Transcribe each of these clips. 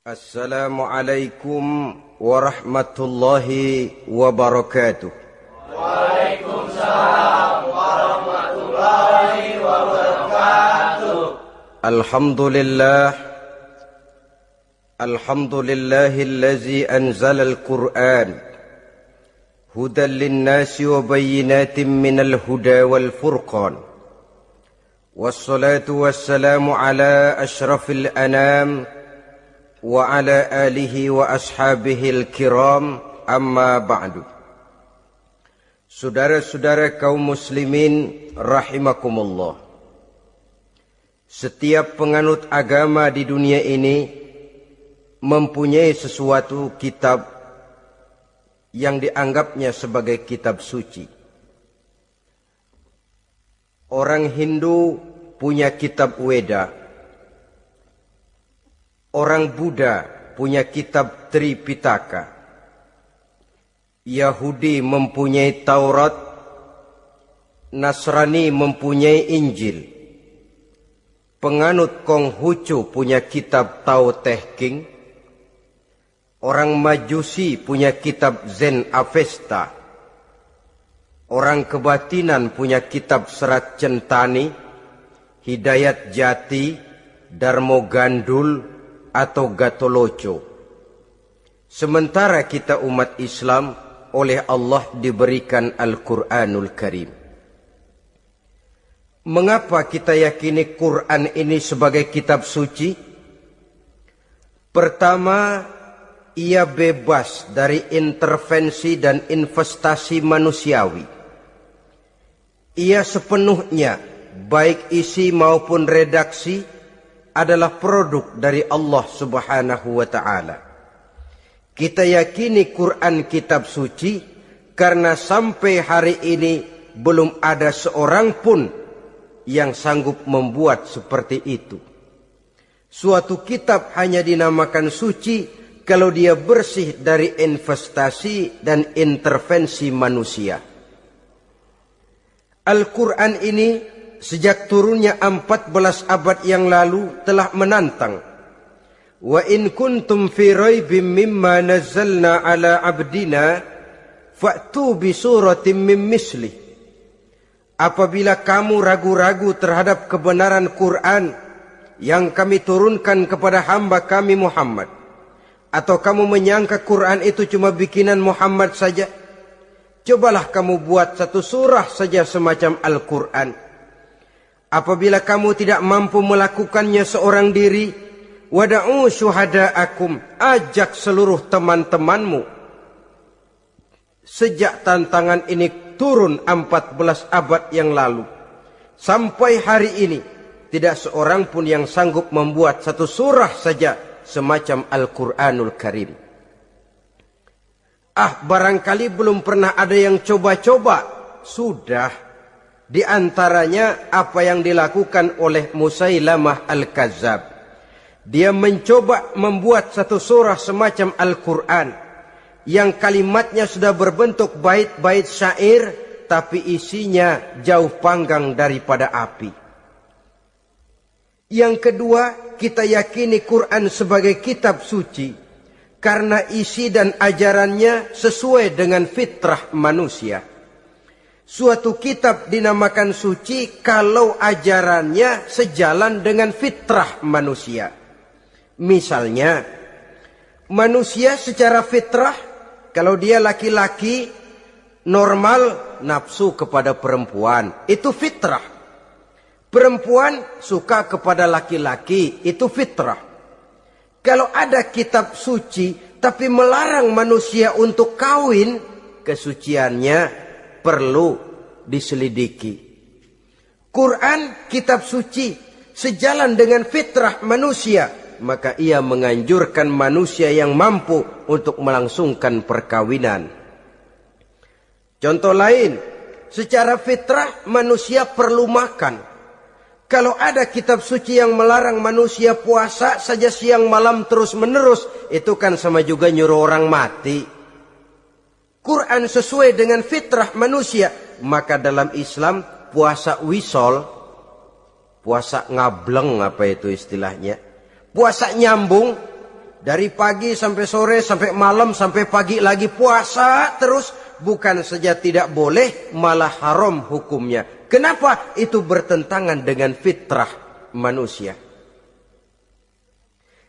Assalamualaikum warahmatullahi wabarakatuh. Waalaikumsalam warahmatullahi wabarakatuh. Alhamdulillahillazi anzala al-Qur'an hudan linnasi wa bayyinatin minal huda wal furqan. Wassalatu wassalamu ala ashrafil anam wa ala alihi wa ashabihil kiram, amma ba'du. Saudara-saudara kaum muslimin rahimakumullah. Setiap penganut agama di dunia ini mempunyai sesuatu kitab yang dianggapnya sebagai kitab suci. Orang Hindu punya kitab Weda. Orang Buddha punya kitab Tripitaka. Yahudi mempunyai Taurat. Nasrani mempunyai Injil. Penganut Konghucu punya kitab Tao Te Ching. Orang Majusi punya kitab Zen Avesta. Orang kebatinan punya kitab Serat Centani, Hidayat Jati, Darmo Gandul, atau Gatoloco. Sementara kita umat Islam oleh Allah diberikan Al-Quranul Karim. Mengapa kita yakini Quran ini sebagai kitab suci? Pertama, ia bebas dari intervensi dan investasi manusiawi. Ia sepenuhnya, baik isi maupun redaksi, adalah produk dari Allah Subhanahu wa ta'ala. Kita yakini Quran kitab suci karena sampai hari ini belum ada seorang pun yang sanggup membuat seperti itu. Suatu kitab hanya dinamakan suci kalau dia bersih dari investasi dan intervensi manusia. Al-Quran ini sejak turunnya 14 abad yang lalu telah menantang. Wa in kuntum fi raibim mimma nazzalna ala abdina fa'tu bi suratin min misli. Apabila kamu ragu-ragu terhadap kebenaran Quran yang kami turunkan kepada hamba kami Muhammad, atau kamu menyangka Quran itu cuma bikinan Muhammad saja, cobalah kamu buat satu surah saja semacam Al-Quran. Apabila kamu tidak mampu melakukannya seorang diri, wada'u syuhada'akum, ajak seluruh teman-temanmu. Sejak tantangan ini turun 14 abad yang lalu, sampai hari ini, tidak seorang pun yang sanggup membuat satu surah saja semacam Al-Quranul Karim. Barangkali belum pernah ada yang coba-coba. Sudah. Di antaranya apa yang dilakukan oleh Musailamah Al-Kazzab. Dia mencoba membuat satu surah semacam Al-Quran yang kalimatnya sudah berbentuk bait-bait syair, tapi isinya jauh panggang daripada api. Yang kedua, kita yakini Quran sebagai kitab suci karena isi dan ajarannya sesuai dengan fitrah manusia. Suatu kitab dinamakan suci kalau ajarannya sejalan dengan fitrah manusia. Misalnya, manusia secara fitrah, kalau dia laki-laki, normal nafsu kepada perempuan, itu fitrah. Perempuan suka kepada laki-laki, itu fitrah. Kalau ada kitab suci, tapi melarang manusia untuk kawin, kesuciannya perlu diselidiki. Quran kitab suci sejalan dengan fitrah manusia, maka ia menganjurkan manusia yang mampu untuk melangsungkan perkawinan. Contoh lain, secara fitrah manusia perlu makan. Kalau ada kitab suci yang melarang manusia puasa saja siang malam terus menerus, itu kan sama juga nyuruh orang mati. Quran sesuai dengan fitrah manusia, maka dalam Islam puasa wisol, puasa ngableng apa itu istilahnya, puasa nyambung, Dari pagi sampai sore, sampai malam, sampai pagi lagi puasa terus. Bukan saja tidak boleh, malah haram hukumnya. Kenapa? Itu bertentangan dengan fitrah manusia.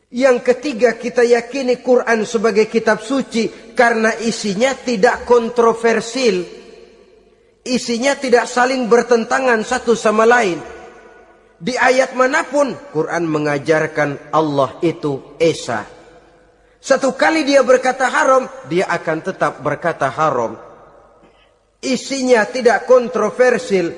Yang ketiga, kita yakini Quran sebagai kitab suci karena isinya tidak kontroversial. Isinya tidak saling bertentangan satu sama lain. Di ayat manapun, Quran mengajarkan Allah itu Esa. Satu kali dia berkata haram, dia akan tetap berkata haram. Isinya tidak kontroversial.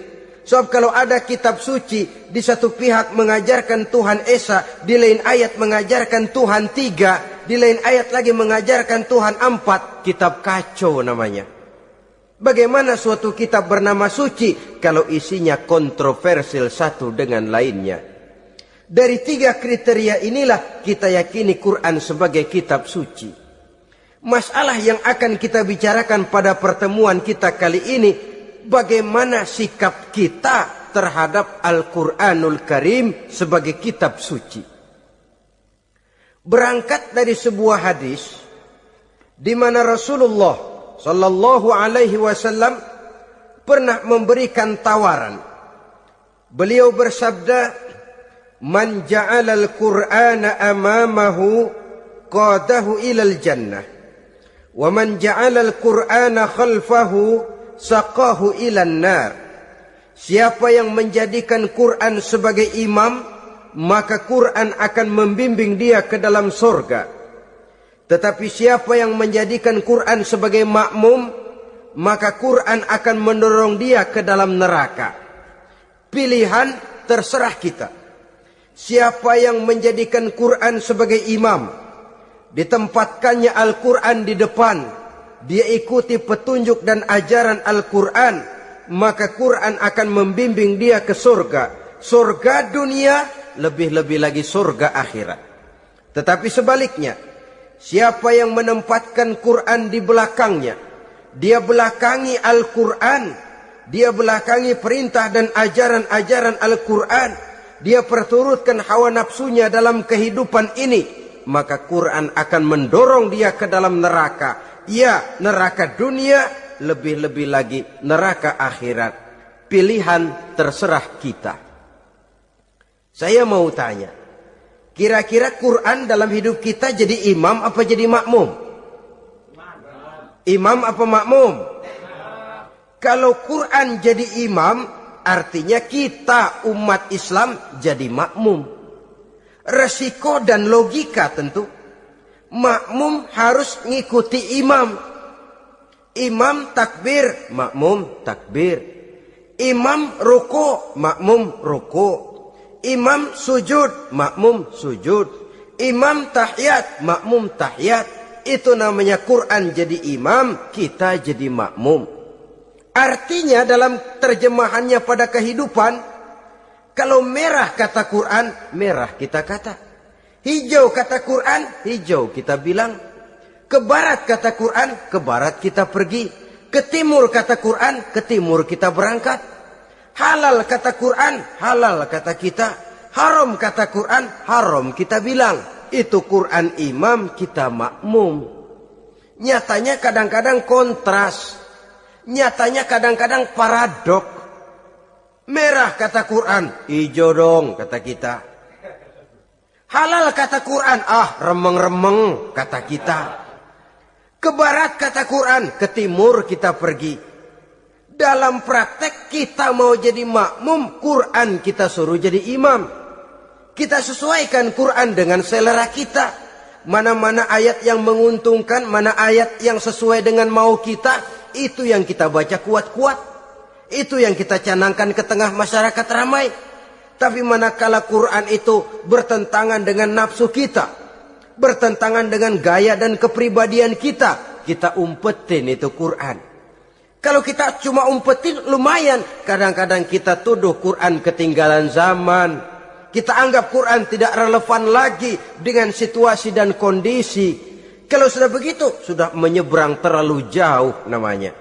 Sebab kalau ada kitab suci, di satu pihak mengajarkan Tuhan Esa, di lain ayat mengajarkan Tuhan 3, di lain ayat lagi mengajarkan Tuhan 4, kitab kacau namanya. Bagaimana suatu kitab bernama suci kalau isinya kontroversial satu dengan lainnya? Dari 3 kriteria inilah kita yakini Quran sebagai kitab suci. Masalah yang akan kita bicarakan pada pertemuan kita kali ini, bagaimana sikap kita terhadap Al-Quranul Karim sebagai kitab suci. Berangkat dari sebuah hadis di mana Rasulullah sallallahu alaihi wasallam pernah memberikan tawaran. Beliau bersabda, "Man ja'ala al-Qur'ana amamahu qadahu ilal jannah, wa man ja'ala al-Qur'ana khalfahu saqahu ilan nar." Siapa yang menjadikan Quran sebagai imam, maka Quran akan membimbing dia ke dalam surga. Tetapi siapa yang menjadikan Quran sebagai makmum, maka Quran akan mendorong dia ke dalam neraka. Pilihan terserah kita. Siapa yang menjadikan Quran sebagai imam, ditempatkannya Al-Quran di depan, dia ikuti petunjuk dan ajaran Al-Quran, maka Quran akan membimbing dia ke surga. Surga dunia, lebih-lebih lagi surga akhirat. Tetapi sebaliknya, siapa yang menempatkan Quran di belakangnya, dia belakangi Al-Quran, dia belakangi perintah dan ajaran-ajaran Al-Quran, dia perturutkan hawa nafsunya dalam kehidupan ini, maka Quran akan mendorong dia ke dalam neraka. Ya, neraka dunia, lebih-lebih lagi neraka akhirat. Pilihan terserah kita. Saya mau tanya, kira-kira Quran dalam hidup kita jadi imam apa jadi makmum? Imam apa makmum? Kalau Quran jadi imam, artinya kita umat Islam jadi makmum. Resiko dan logika tentu. Makmum harus ngikuti imam. Imam takbir, makmum takbir. Imam ruku, makmum ruku. Imam sujud, makmum sujud. Imam tahiyat, makmum tahiyat. Itu namanya Quran jadi imam, kita jadi makmum. Artinya dalam terjemahannya pada kehidupan, kalau merah kata Quran, merah kita kata. Hijau kata Quran, hijau kita bilang. Ke barat kata Quran, ke barat kita pergi. Ke timur kata Quran, ke timur kita berangkat. Halal kata Quran, halal kata kita. Haram kata Quran, haram kita bilang. Itu Quran imam, kita makmum. Nyatanya kadang-kadang kontras. Nyatanya kadang-kadang paradok. Merah kata Quran, hijau dong kata kita. Halal kata Quran, remeng-remeng kata kita. Ke barat kata Quran, ke timur kita pergi. Dalam praktek kita mau jadi makmum, Quran kita suruh jadi imam. Kita sesuaikan Quran dengan selera kita. Mana-mana ayat yang menguntungkan, mana ayat yang sesuai dengan mau kita, itu yang kita baca kuat-kuat. Itu yang kita canangkan ke tengah masyarakat ramai. Tapi manakala Quran itu bertentangan dengan nafsu kita, bertentangan dengan gaya dan kepribadian kita, kita umpetin itu Quran. Kalau kita cuma umpetin lumayan, kadang-kadang kita tuduh Quran ketinggalan zaman. Kita anggap Quran tidak relevan lagi dengan situasi dan kondisi. Kalau sudah begitu, sudah menyeberang terlalu jauh namanya.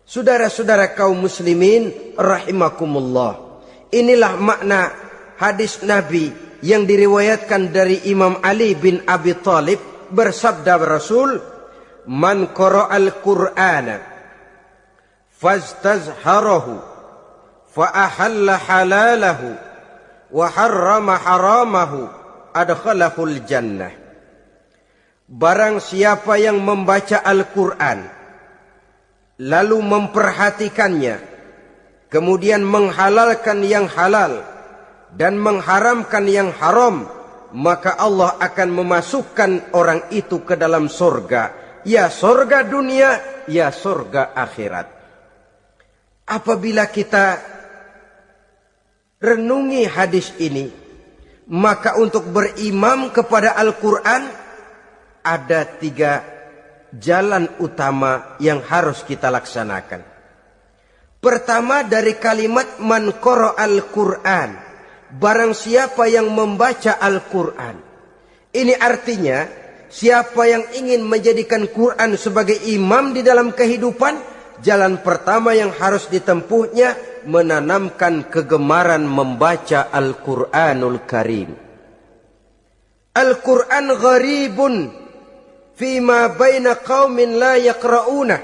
Saudara-saudara kaum muslimin rahimakumullah. Inilah makna hadis Nabi yang diriwayatkan dari Imam Ali bin Abi Thalib, bersabda Rasul, "Man qara'al Qur'ana fastazharahu fa ahalla halalahu wa harrama haramahu adkhalahul jannah." Barang siapa yang membaca Al-Quran lalu memperhatikannya, kemudian menghalalkan yang halal dan mengharamkan yang haram, maka Allah akan memasukkan orang itu ke dalam surga, ya surga dunia, ya surga akhirat. Apabila kita renungi hadis ini, maka untuk berimam kepada Al-Quran ada 3 jalan utama yang harus kita laksanakan. Pertama, dari kalimat man qara'al Qur'an, barang siapa yang membaca Al-Quran. Ini artinya siapa yang ingin menjadikan Quran sebagai imam di dalam kehidupan, jalan pertama yang harus ditempuhnya menanamkan kegemaran membaca Al-Quranul Karim. Al-Quran gharibun fima baina qaumin la yaqra'una.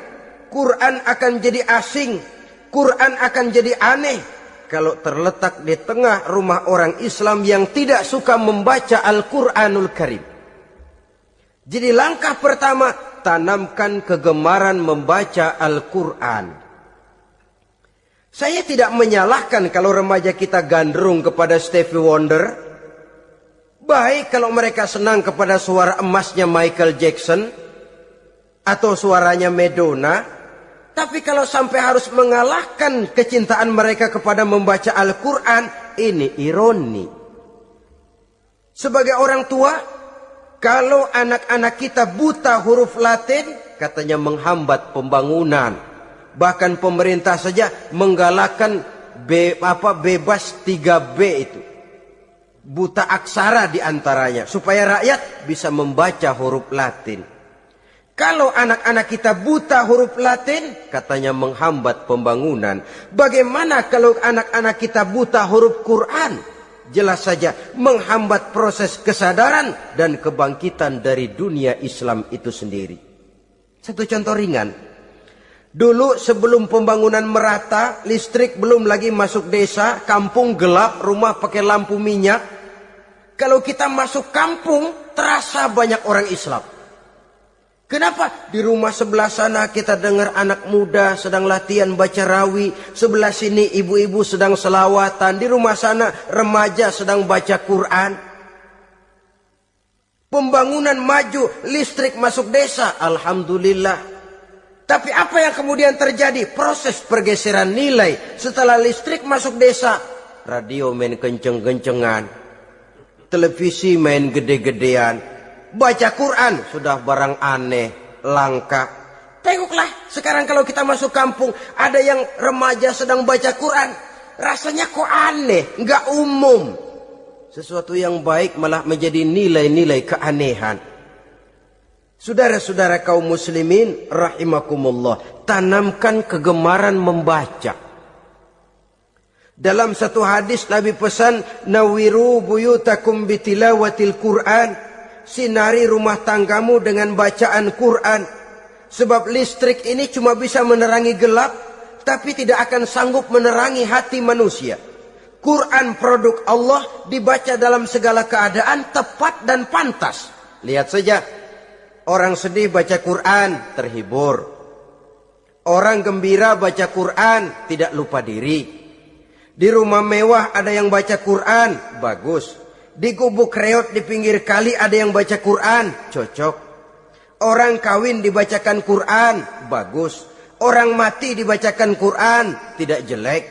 Quran akan jadi asing, Quran akan jadi aneh kalau terletak di tengah rumah orang Islam yang tidak suka membaca Al-Quranul Karim. Jadi langkah pertama, tanamkan kegemaran membaca Al-Quran. Saya tidak menyalahkan kalau remaja kita gandrung kepada Stevie Wonder. Baik kalau mereka senang kepada suara emasnya Michael Jackson atau suaranya Madonna. Tapi kalau sampai harus mengalahkan kecintaan mereka kepada membaca Al-Quran, ini ironi. Sebagai orang tua, kalau anak-anak kita buta huruf Latin, katanya menghambat pembangunan. Bahkan pemerintah saja menggalakkan bebas 3B itu. Buta aksara diantaranya, supaya rakyat bisa membaca huruf Latin. Kalau anak-anak kita buta huruf Latin, katanya menghambat pembangunan. Bagaimana kalau anak-anak kita buta huruf Quran? Jelas saja menghambat proses kesadaran dan kebangkitan dari dunia Islam itu sendiri. Satu contoh ringan. Dulu sebelum pembangunan merata, listrik belum lagi masuk desa, kampung gelap, rumah pakai lampu minyak. Kalau kita masuk kampung, terasa banyak orang Islam. Kenapa? Di rumah sebelah sana kita dengar anak muda sedang latihan baca rawi. Sebelah sini ibu-ibu sedang selawatan. Di rumah sana remaja sedang baca Quran. Pembangunan maju, listrik masuk desa. Alhamdulillah. Tapi apa yang kemudian terjadi? Proses pergeseran nilai. Setelah listrik masuk desa, radio main kenceng-kencengan, televisi main gede-gedean, baca Quran sudah barang aneh, langka. Tengoklah sekarang kalau kita masuk kampung, ada yang remaja sedang baca Quran, rasanya kok aneh, nggak umum. Sesuatu yang baik malah menjadi nilai-nilai keanehan. Saudara-saudara kaum muslimin rahimakumullah, tanamkan kegemaran membaca. Dalam satu hadis Nabi pesan, nawiru buyutakum bitilawatil Quran, sinari rumah tanggamu dengan bacaan Quran. Sebab listrik ini cuma bisa menerangi gelap, tapi tidak akan sanggup menerangi hati manusia. Quran produk Allah, dibaca dalam segala keadaan, tepat dan pantas. Lihat saja, orang sedih baca Quran, terhibur. Orang gembira baca Quran, tidak lupa diri. Di rumah mewah ada yang baca Quran, bagus. Di gubuk reot di pinggir kali ada yang baca Quran, cocok. Orang kawin dibacakan Quran, bagus. Orang mati dibacakan Quran, tidak jelek.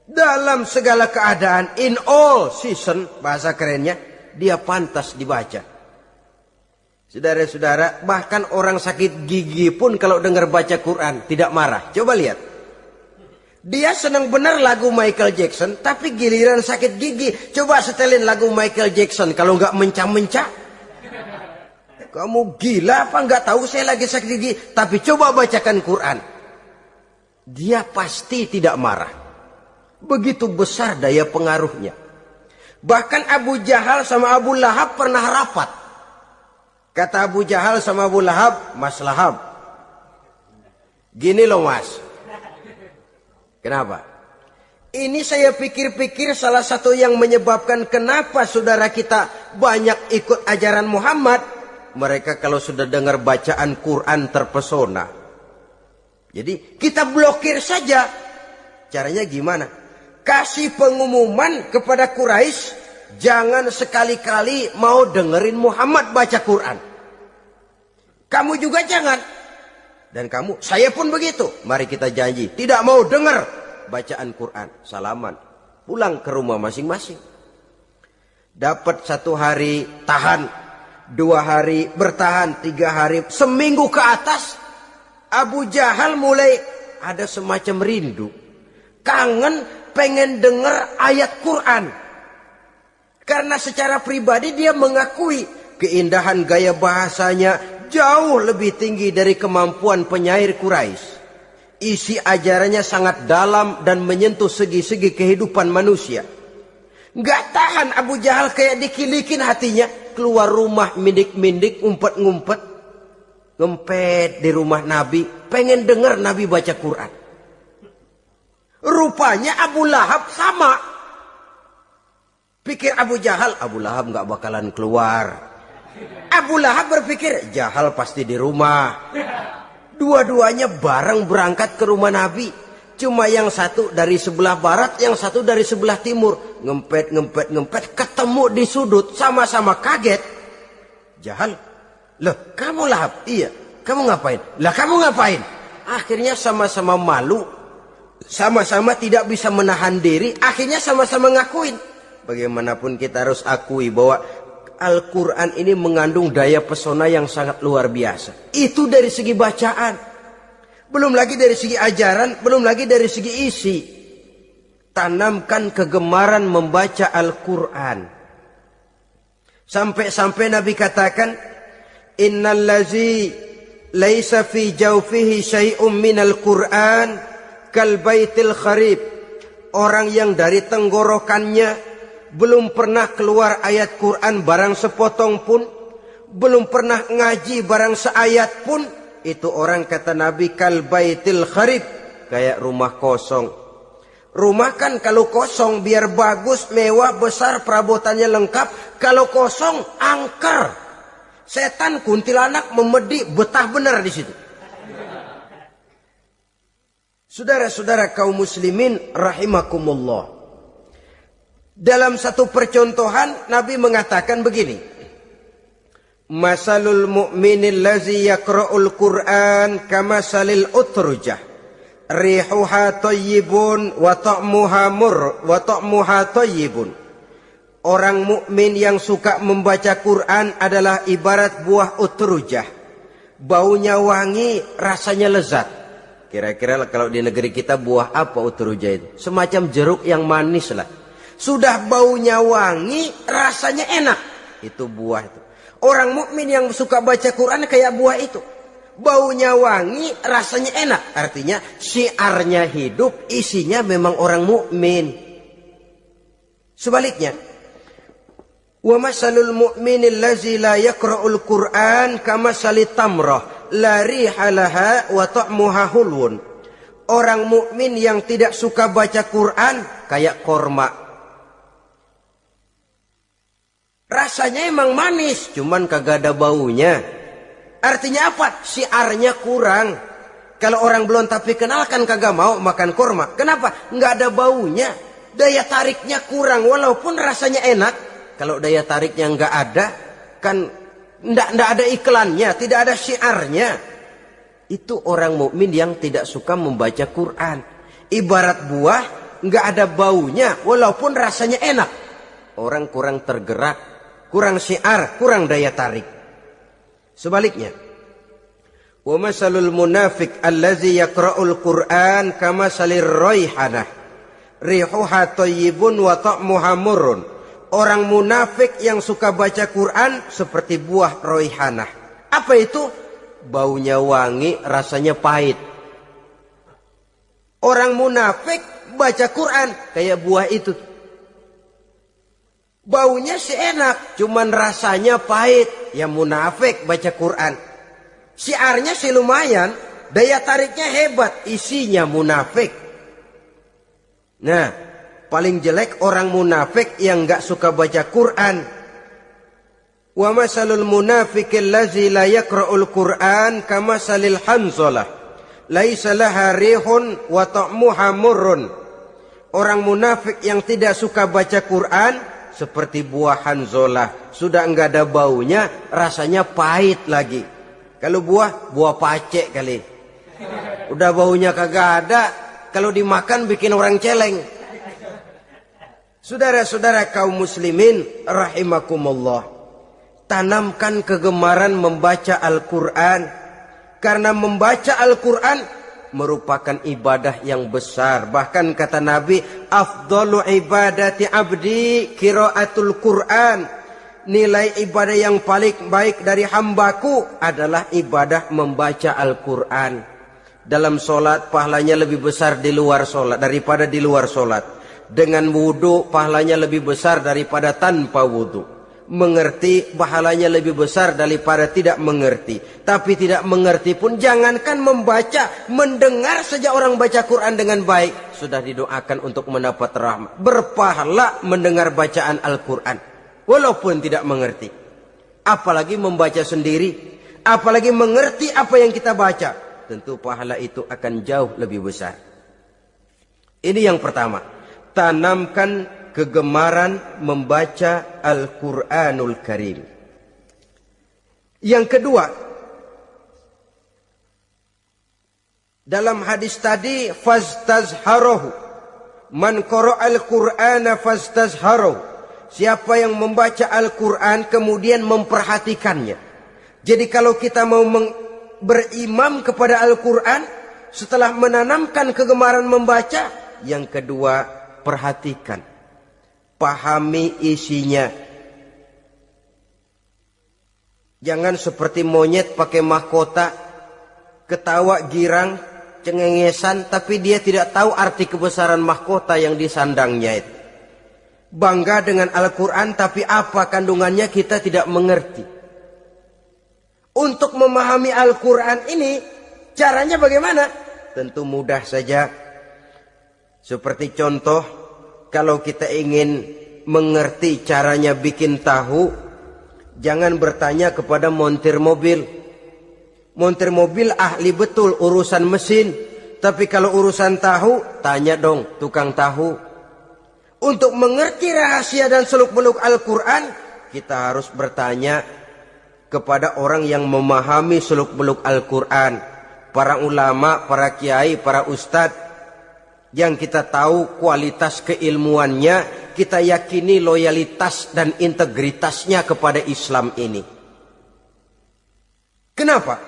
Dalam segala keadaan, in all season, bahasa kerennya, dia pantas dibaca. Saudara-saudara, bahkan orang sakit gigi pun kalau dengar baca Quran tidak marah. Coba lihat. Dia senang benar lagu Michael Jackson, tapi giliran sakit gigi, coba setelin lagu Michael Jackson kalau nggak mencah-mencah. Kamu gila apa nggak tahu saya lagi sakit gigi, tapi coba bacakan Quran. Dia pasti tidak marah. Begitu besar daya pengaruhnya. Bahkan Abu Jahal sama Abu Lahab pernah rapat. Kata Abu Jahal sama Abu Lahab, Mas Lahab, gini loh mas. Kenapa? Ini saya pikir-pikir salah satu yang menyebabkan kenapa saudara kita banyak ikut ajaran Muhammad. Mereka kalau sudah dengar bacaan Quran terpesona. Jadi kita blokir saja. Caranya gimana? Kasih pengumuman kepada Quraisy, jangan sekali-kali mau dengerin Muhammad baca Quran. Kamu juga jangan. Dan kamu, saya pun begitu. Mari kita janji, tidak mau dengar bacaan Quran. Salaman, pulang ke rumah masing-masing. Dapat 1 hari tahan, 2 hari bertahan, 3 hari, seminggu ke atas, Abu Jahal mulai ada semacam rindu. Kangen pengen dengar ayat Quran. Karena secara pribadi dia mengakui keindahan gaya bahasanya jauh lebih tinggi dari kemampuan penyair Quraisy. Isi ajarannya sangat dalam dan menyentuh segi-segi kehidupan manusia. Nggak tahan Abu Jahal kayak dikilikin hatinya. Keluar rumah mindik-mindik, ngumpet-ngumpet. Ngempet di rumah Nabi. Pengen dengar Nabi baca Quran. Rupanya Abu Lahab sama. Pikir Abu Jahal, Abu Lahab nggak bakalan keluar. Abu Lahab berpikir, Jahal pasti di rumah. Dua-duanya bareng berangkat ke rumah Nabi. Cuma yang satu dari sebelah barat, yang satu dari sebelah timur. Ngempet, ketemu di sudut, sama-sama kaget. Jahal, loh kamu Lahab? Iya, kamu ngapain? Lah kamu ngapain? Akhirnya sama-sama malu. Sama-sama tidak bisa menahan diri. Akhirnya sama-sama ngakuin. Bagaimanapun kita harus akui bahwa Al-Quran ini mengandung daya pesona yang sangat luar biasa. Itu dari segi bacaan. Belum lagi dari segi ajaran. Belum lagi dari segi isi. Tanamkan kegemaran membaca Al-Quran. Sampai-sampai Nabi katakan, Innallazi laisa fi jawfihi syai'um minal Quran kal baitil kharib. Orang yang dari tenggorokannya belum pernah keluar ayat Quran barang sepotong pun, belum pernah ngaji barang seayat pun, itu orang kata Nabi kal baitil kharib, kayak rumah kosong. Rumah kan kalau kosong biar bagus, mewah, besar, perabotannya lengkap. Kalau kosong angker, setan kuntilanak memedi betah benar di situ. Saudara-saudara kaum muslimin rahimakumullah. Dalam satu percontohan Nabi mengatakan begini. Masalul mu'minil lazi yaqra'ul Qur'an kamasalil utrujah. Rihuha tayyibun wa ta'muha tayyibun. Orang mukmin yang suka membaca Quran adalah ibarat buah utrujah. Baunya wangi, rasanya lezat. Kira-kira kalau di negeri kita buah apa utrujah itu? Semacam jeruk yang manis lah. Sudah baunya wangi, rasanya enak. Itu buah itu. Orang mukmin yang suka baca Quran kayak buah itu. Baunya wangi, rasanya enak. Artinya syiarnya hidup, isinya memang orang mukmin. Sebaliknya, wa masalul mu'minil lazi la yaqra'ul Qur'an kamasalit tamrah la riha laha wa ta'muha hulwun. Orang mukmin yang tidak suka baca Quran kayak korma. Rasanya emang manis, cuman kagak ada baunya. Artinya apa? Syiarnya kurang. Kalau orang belum tapi kenal kan kagak mau makan kurma. Kenapa? Nggak ada baunya. Daya tariknya kurang walaupun rasanya enak. Kalau daya tariknya nggak ada, kan nggak ada iklannya, tidak ada syiarnya. Itu orang mukmin yang tidak suka membaca Quran. Ibarat buah, nggak ada baunya walaupun rasanya enak. Orang kurang tergerak, kurang syiar, kurang daya tarik. Sebaliknya, wa masalul munafiq allazi yaqra'ul Qur'an kamasalir raihanah rihuha thayyibun wa ta'muha murrun. Orang munafik yang suka baca Quran seperti buah raihanah. Apa itu? Baunya wangi, rasanya pahit. Orang munafik baca Quran kayak buah itu. Baunya sih enak, cuman rasanya pahit. Ya munafik baca Quran. Syiarnya sih lumayan, daya tariknya hebat, isinya munafik. Nah, paling jelek orang munafik yang gak suka baca Quran. Wa masalul munafiqil ladzi la yaqra'ul Qur'an kamasalil hanzalah laisa laha rihun wa ta'muha murrun. Orang munafik yang tidak suka baca Quran seperti buah hanzalah, sudah enggak ada baunya, rasanya pahit lagi. Kalau buah pacek kali. Udah baunya kagak ada, kalau dimakan bikin orang celeng. Saudara-saudara kaum muslimin rahimakumullah, tanamkan kegemaran membaca Al-Quran. Karena membaca Al-Quran merupakan ibadah yang besar. Bahkan kata Nabi, afdalu ibadati abdi qiraatul Quran. Nilai ibadah yang paling baik dari hambaku adalah ibadah membaca Al-Quran. Dalam solat pahalanya lebih besar di luar solat daripada di luar solat. Dengan wudu pahalanya lebih besar daripada tanpa wudu. Mengerti pahalanya lebih besar daripada tidak mengerti. Tapi tidak mengerti pun jangankan membaca, mendengar saja orang baca Quran dengan baik sudah didoakan untuk mendapat rahmat. Berpahala mendengar bacaan Al-Quran walaupun tidak mengerti. Apalagi membaca sendiri, apalagi mengerti apa yang kita baca, tentu pahala itu akan jauh lebih besar. Ini yang pertama, tanamkan kegemaran membaca Al-Quranul Karim. Yang kedua, dalam hadis tadi, fastazharohu, man qara'al Qur'ana fastazharohu, siapa yang membaca Al-Quran kemudian memperhatikannya. Jadi kalau kita mau berimam kepada Al-Quran, setelah menanamkan kegemaran membaca, yang kedua, perhatikan, pahami isinya. Jangan seperti monyet pakai mahkota, ketawa girang, cengengesan, tapi dia tidak tahu arti kebesaran mahkota yang disandangnya itu. Bangga dengan Al-Quran, tapi apa kandungannya kita tidak mengerti. Untuk memahami Al-Quran ini, caranya bagaimana? Tentu mudah saja. Seperti contoh, kalau kita ingin mengerti caranya bikin tahu, jangan bertanya kepada montir mobil. Montir mobil ahli betul urusan mesin, tapi kalau urusan tahu, tanya dong tukang tahu. Untuk mengerti rahasia dan seluk-beluk Al-Quran, kita harus bertanya kepada orang yang memahami seluk-beluk Al-Quran. Para ulama, para kiai, para ustadz, yang kita tahu kualitas keilmuannya, kita yakini loyalitas dan integritasnya kepada Islam ini. Kenapa?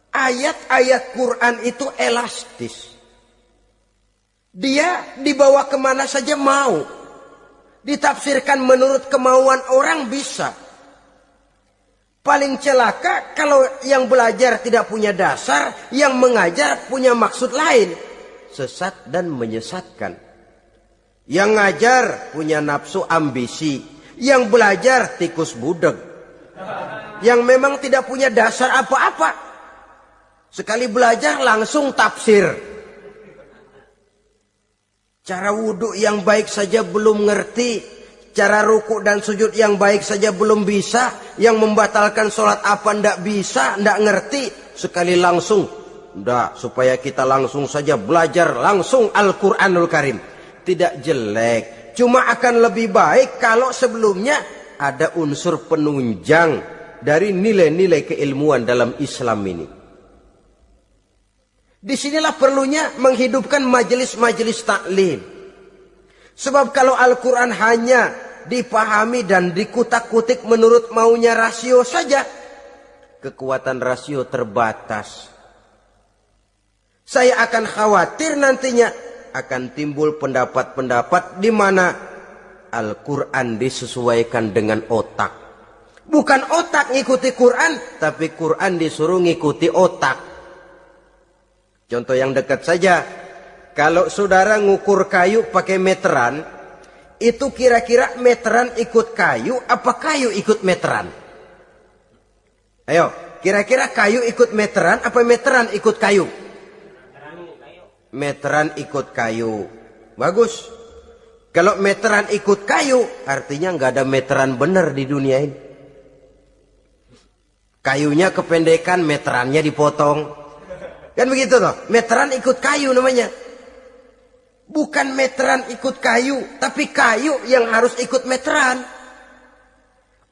Ayat-ayat Quran itu elastis. Dia dibawa kemana saja mau. Ditafsirkan menurut kemauan orang bisa. Paling celaka kalau yang belajar tidak punya dasar, yang mengajar punya maksud lain. Sesat dan menyesatkan. Yang ngajar punya nafsu ambisi, yang belajar tikus budeg, yang memang tidak punya dasar apa-apa. Sekali belajar langsung tafsir. Cara wudhu yang baik saja belum ngerti, cara ruku dan sujud yang baik saja belum bisa, yang membatalkan sholat apa ndak bisa, ndak ngerti. Sekali langsung, ndak, supaya kita langsung saja belajar langsung Al-Quranul Karim. Tidak jelek, cuma akan lebih baik kalau sebelumnya ada unsur penunjang dari nilai-nilai keilmuan dalam Islam ini. Disinilah perlunya menghidupkan majelis-majelis taklim. Sebab kalau Al-Quran hanya dipahami dan dikutak-kutik menurut maunya rasio saja, kekuatan rasio terbatas. Saya akan khawatir nantinya akan timbul pendapat-pendapat di mana Al-Quran disesuaikan dengan otak. Bukan otak ngikuti Quran, tapi Quran disuruh ngikuti otak. Contoh yang dekat saja, kalau saudara ngukur kayu pakai meteran, itu kira-kira meteran ikut kayu apa kayu ikut meteran? Ayo, kira-kira kayu ikut meteran apa meteran ikut kayu? Meteran ikut kayu. Bagus. Kalau meteran ikut kayu, artinya nggak ada meteran benar di dunia ini. Kayunya kependekan, meterannya dipotong. Kan begitu toh? Meteran ikut kayu namanya. Bukan meteran ikut kayu, tapi kayu yang harus ikut meteran.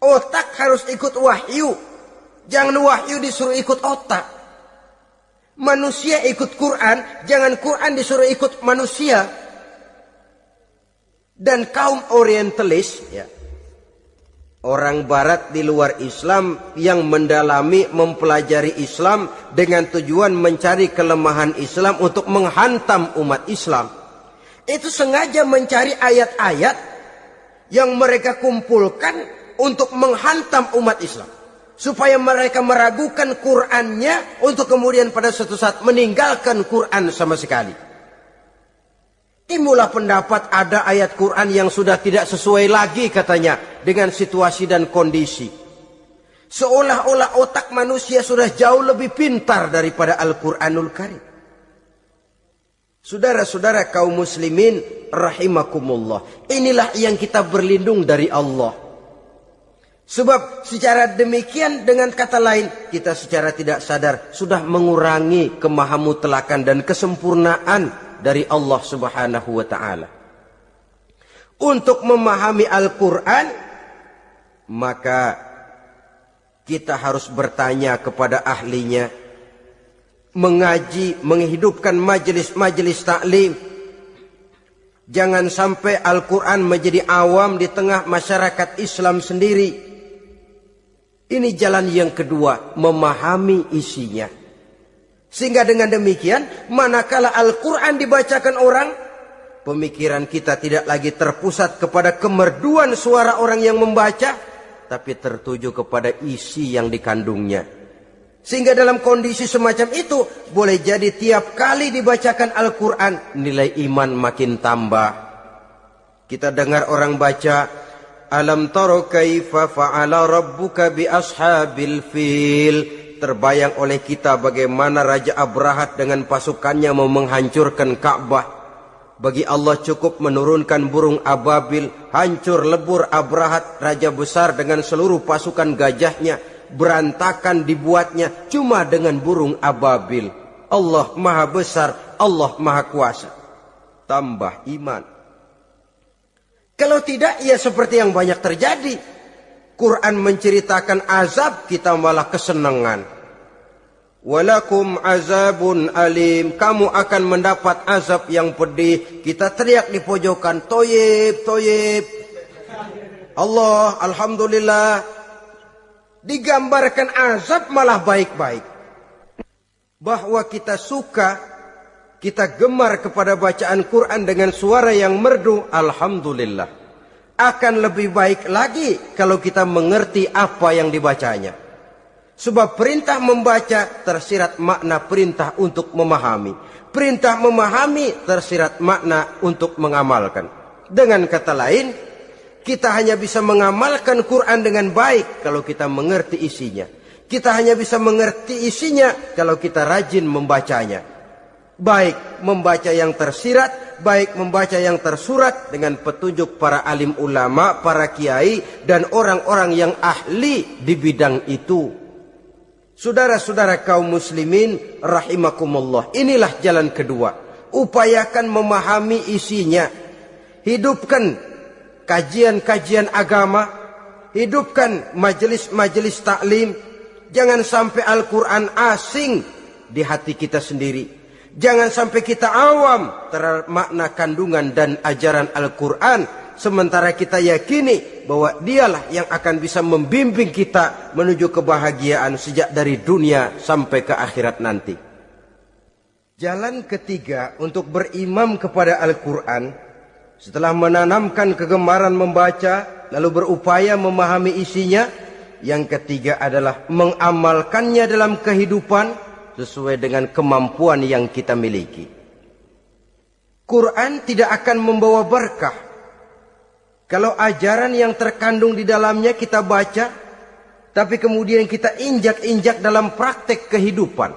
Otak harus ikut wahyu. Jangan wahyu disuruh ikut otak. Manusia ikut Quran, jangan Quran disuruh ikut manusia. Dan kaum orientalis, ya, orang barat di luar Islam yang mendalami, mempelajari Islam dengan tujuan mencari kelemahan Islam untuk menghantam umat Islam. Itu sengaja mencari ayat-ayat yang mereka kumpulkan untuk menghantam umat Islam. Supaya mereka meragukan Qur'annya untuk kemudian pada suatu saat meninggalkan Qur'an sama sekali. Timbullah pendapat ada ayat Qur'an yang sudah tidak sesuai lagi katanya dengan situasi dan kondisi. Seolah-olah otak manusia sudah jauh lebih pintar daripada Al-Qur'anul Karim. Saudara-saudara kaum muslimin rahimakumullah. Inilah yang kita berlindung dari Allah. Sebab secara demikian dengan kata lain kita secara tidak sadar sudah mengurangi kemahamutlakan dan kesempurnaan dari Allah Subhanahu wa taala. Untuk memahami Al-Qur'an maka kita harus bertanya kepada ahlinya, mengaji, menghidupkan majelis-majelis taklim. Jangan sampai Al-Qur'an menjadi awam di tengah masyarakat Islam sendiri. Ini jalan yang kedua, memahami isinya. Sehingga dengan demikian, manakala Al-Quran dibacakan orang, pemikiran kita tidak lagi terpusat kepada kemerduan suara orang yang membaca, tapi tertuju kepada isi yang dikandungnya. Sehingga dalam kondisi semacam itu, boleh jadi tiap kali dibacakan Al-Quran, nilai iman makin tambah. Kita dengar orang baca, Alam taro kaifa fa'ala rabbuka bi ashabil fil. Terbayang oleh kita bagaimana Raja Abrahat dengan pasukannya mau menghancurkan Ka'bah. Bagi Allah cukup menurunkan burung ababil, hancur lebur Abrahat, raja besar dengan seluruh pasukan gajahnya, berantakan dibuatnya cuma dengan burung ababil. Allah Maha Besar, Allah Maha Kuasa. Tambah iman. Kalau tidak, ya seperti yang banyak terjadi. Quran menceritakan azab, kita malah kesenangan. Walakum azabun alim. Kamu akan mendapat azab yang pedih. Kita teriak di pojokan, toyib, toyib. Allah, alhamdulillah. Digambarkan azab malah baik-baik. Bahwa kita suka, kita gemar kepada bacaan Quran dengan suara yang merdu, alhamdulillah. Akan lebih baik lagi kalau kita mengerti apa yang dibacanya. Sebab perintah membaca tersirat makna perintah untuk memahami. Perintah memahami tersirat makna untuk mengamalkan. Dengan kata lain, kita hanya bisa mengamalkan Quran dengan baik kalau kita mengerti isinya. Kita hanya bisa mengerti isinya kalau kita rajin membacanya. Baik membaca yang tersirat, baik membaca yang tersurat dengan petunjuk para alim ulama, para kiai, dan orang-orang yang ahli di bidang itu. Saudara-saudara kaum muslimin rahimakumullah. Inilah jalan kedua. Upayakan memahami isinya. Hidupkan kajian-kajian agama. Hidupkan majelis-majelis taklim. Jangan sampai Al-Quran asing di hati kita sendiri. Jangan sampai kita awam terhadap makna kandungan dan ajaran Al-Quran. Sementara kita yakini bahwa dialah yang akan bisa membimbing kita menuju kebahagiaan sejak dari dunia sampai ke akhirat nanti. Jalan ketiga untuk berimam kepada Al-Quran, setelah menanamkan kegemaran membaca, lalu berupaya memahami isinya, yang ketiga adalah mengamalkannya dalam kehidupan, sesuai dengan kemampuan yang kita miliki. Quran tidak akan membawa berkah Kalau ajaran yang terkandung di dalamnya kita baca, tapi kemudian kita injak-injak dalam praktek kehidupan.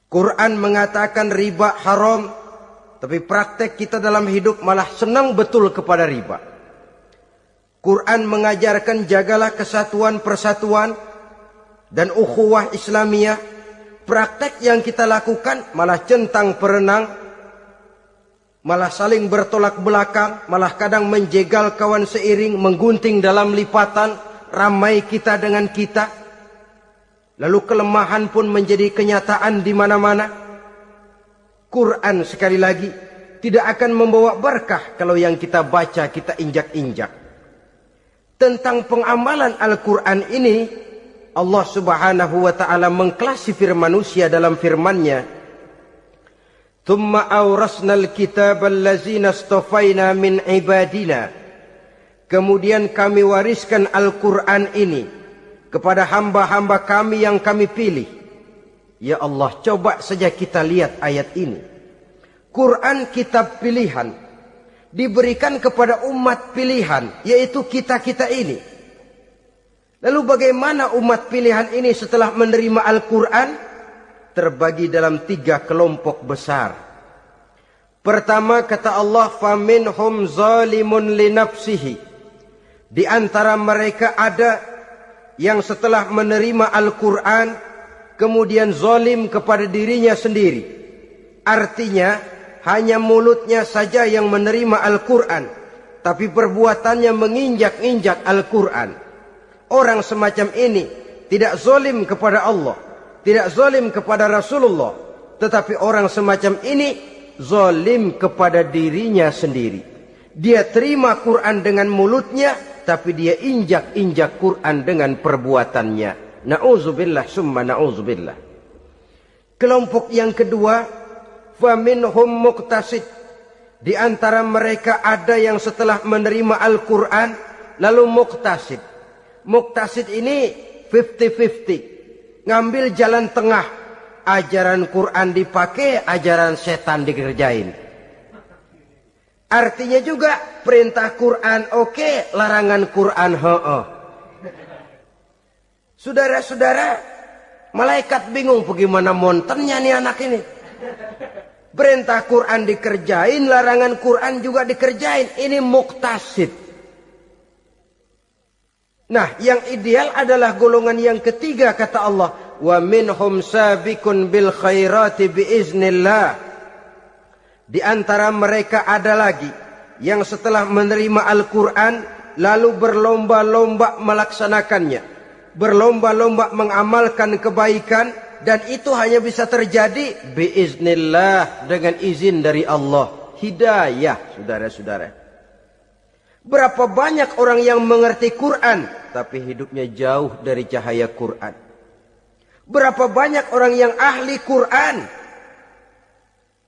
Quran mengatakan riba haram, tapi praktek kita dalam hidup malah senang betul kepada riba. Quran mengajarkan jagalah kesatuan persatuan dan ukhuwah Islamiyah. Praktek yang kita lakukan malah centang perenang, malah saling bertolak belakang, malah kadang menjegal kawan seiring, menggunting dalam lipatan, ramai kita dengan kita. Lalu kelemahan pun menjadi kenyataan di mana-mana. Quran sekali lagi tidak akan membawa berkah kalau yang kita baca kita injak-injak. Tentang pengamalan Al-Quran ini, Allah Subhanahu wa ta'ala mengklasifikasi manusia dalam firman-Nya, "Tsumma awrasnal kitaba allazina astafaina min ibadina." Kemudian kami wariskan Al-Quran ini kepada hamba-hamba kami yang kami pilih. Ya Allah, coba saja kita lihat ayat ini. Quran kitab pilihan, diberikan kepada umat pilihan, yaitu kita-kita ini. Lalu bagaimana umat pilihan ini setelah menerima Al-Quran? Terbagi dalam 3 kelompok besar. Pertama, kata Allah, "Faminhum zalimun linafsihi." Di antara mereka ada yang setelah menerima Al-Quran kemudian zalim kepada dirinya sendiri. Artinya hanya mulutnya saja yang menerima Al-Quran, tapi perbuatannya menginjak-injak Al-Quran. Orang semacam ini tidak zalim kepada Allah, tidak zalim kepada Rasulullah, tetapi orang semacam ini zalim kepada dirinya sendiri. Dia terima Quran dengan mulutnya, tapi dia injak-injak Quran dengan perbuatannya. Na'udzubillah summa na'udzubillah. Kelompok yang kedua, faminhum muqtasid. Di antara mereka ada yang setelah menerima Al-Quran lalu muqtasid. Muqtasid ini 50-50. Ngambil jalan tengah. Ajaran Quran dipakai, ajaran setan dikerjain. Artinya juga perintah Quran oke, larangan Quran heeh. Saudara-saudara, malaikat bingung bagaimana montennya nih anak ini. Perintah Quran dikerjain, larangan Quran juga dikerjain. Ini muqtasid. Nah, yang ideal adalah golongan yang ketiga, kata Allah, "Wa minhum sabiqun bil khairati biiznillah." Di antara mereka ada lagi yang setelah menerima Al-Quran lalu berlomba-lomba melaksanakannya, berlomba-lomba mengamalkan kebaikan. Dan itu hanya bisa terjadi biiznillah, dengan izin dari Allah. Hidayah, saudara-saudara. Berapa banyak orang yang mengerti Quran, tapi hidupnya jauh dari cahaya Quran. Berapa banyak orang yang ahli Quran,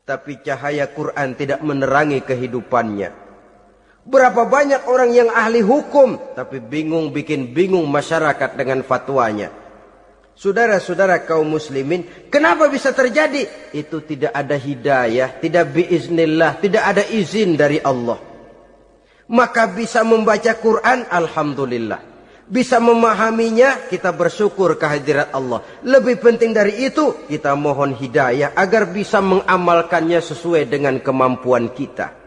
tapi cahaya Quran tidak menerangi kehidupannya. Berapa banyak orang yang ahli hukum, tapi bikin bingung masyarakat dengan fatwanya. Saudara-saudara kaum muslimin, kenapa bisa terjadi? Itu tidak ada hidayah, tidak biiznillah, tidak ada izin dari Allah. Maka bisa membaca Quran, alhamdulillah. Bisa memahaminya, kita bersyukur kehadirat Allah. Lebih penting dari itu, kita mohon hidayah agar bisa mengamalkannya sesuai dengan kemampuan kita.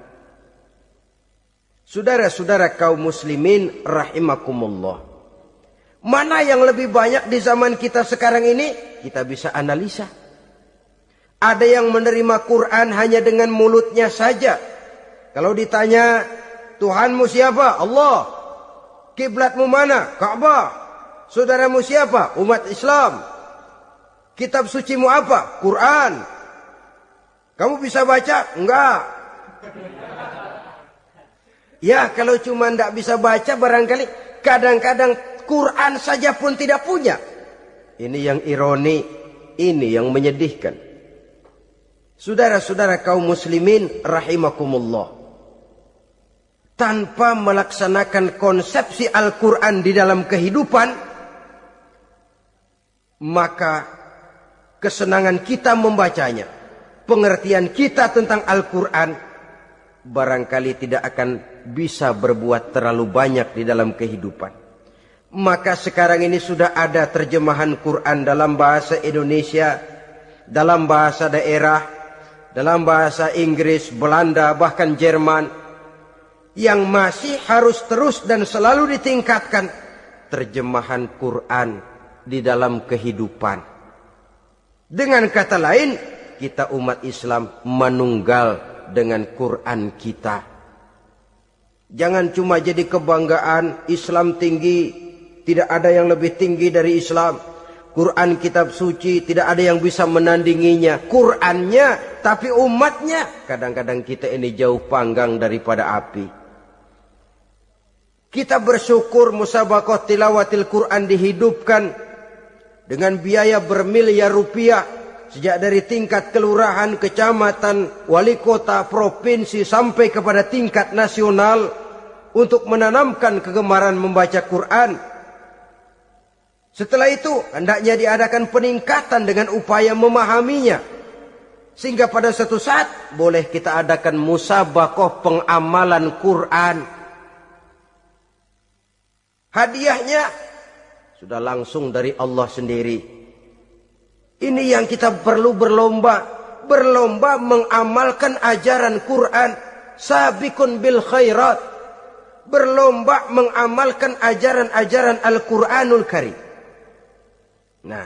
Saudara-saudara kaum muslimin rahimakumullah. Mana yang lebih banyak di zaman kita sekarang ini? Kita bisa analisa. Ada yang menerima Quran hanya dengan mulutnya saja. Kalau ditanya, Tuhanmu siapa? Allah. Kiblatmu mana? Ka'bah. Saudaramu siapa? Umat Islam. Kitab sucimu apa? Quran. Kamu bisa baca? Enggak. Ya, kalau cuma enggak bisa baca, barangkali kadang-kadang Quran saja pun tidak punya. Ini yang ironi, ini yang menyedihkan. Saudara-saudara kaum muslimin rahimakumullah. Tanpa melaksanakan konsepsi Al-Quran di dalam kehidupan, maka kesenangan kita membacanya, pengertian kita tentang Al-Quran barangkali tidak akan bisa berbuat terlalu banyak di dalam kehidupan. Maka sekarang ini sudah ada terjemahan Quran dalam bahasa Indonesia, dalam bahasa daerah, dalam bahasa Inggris, Belanda, bahkan Jerman, yang masih harus terus dan selalu ditingkatkan terjemahan Quran di dalam kehidupan. Dengan kata lain, kita umat Islam menunggal dengan Quran kita. Jangan cuma jadi kebanggaan Islam tinggi, tidak ada yang lebih tinggi dari Islam. Quran kitab suci, tidak ada yang bisa menandinginya. Qurannya, tapi umatnya, kadang-kadang kita ini jauh panggang daripada api. Kita bersyukur musabaqah tilawatil Quran dihidupkan dengan biaya bermiliar rupiah. Sejak dari tingkat kelurahan, kecamatan, wali kota, provinsi, sampai kepada tingkat nasional. Untuk menanamkan kegemaran membaca Quran. Setelah itu hendaknya diadakan peningkatan dengan upaya memahaminya. Sehingga pada suatu saat boleh kita adakan musabaqah pengamalan Quran. Hadiahnya sudah langsung dari Allah sendiri. Ini yang kita perlu berlomba. Berlomba mengamalkan ajaran Quran. Sabiqun bil khairat. Berlomba mengamalkan ajaran-ajaran Al-Quranul Karim. Nah,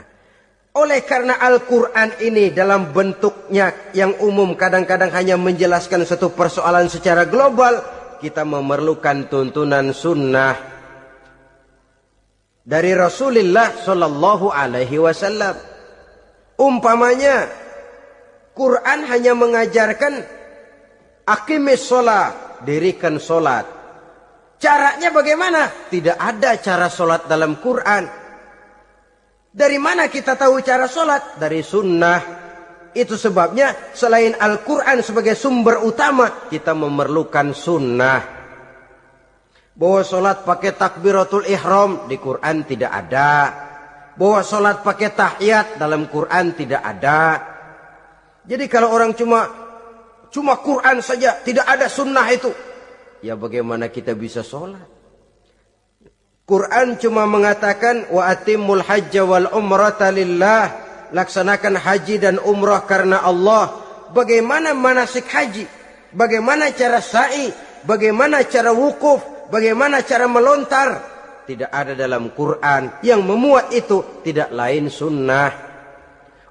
oleh karena Al-Quran ini dalam bentuknya yang umum kadang-kadang hanya menjelaskan satu persoalan secara global, kita memerlukan tuntunan sunnah dari Rasulullah Shallallahu Alaihi Wasallam. Umpamanya, Quran hanya mengajarkan aqimis sholat, dirikan sholat. Caranya bagaimana? Tidak ada cara sholat dalam Quran. Dari mana kita tahu cara sholat? Dari sunnah. Itu sebabnya selain Al-Quran sebagai sumber utama, kita memerlukan sunnah. Bahwa sholat pakai takbiratul ihram di Quran tidak ada. Bahwa sholat pakai tahiyat dalam Quran tidak ada. Jadi kalau orang cuma Quran saja, tidak ada sunnah itu, ya bagaimana kita bisa sholat? Quran cuma mengatakan wa atimul hajja wal umrata lillah, laksanakan haji dan umrah karena Allah. Bagaimana manasik haji? Bagaimana cara sa'i? Bagaimana cara wukuf? Bagaimana cara melontar? Tidak ada dalam Quran. Yang memuat itu tidak lain sunnah.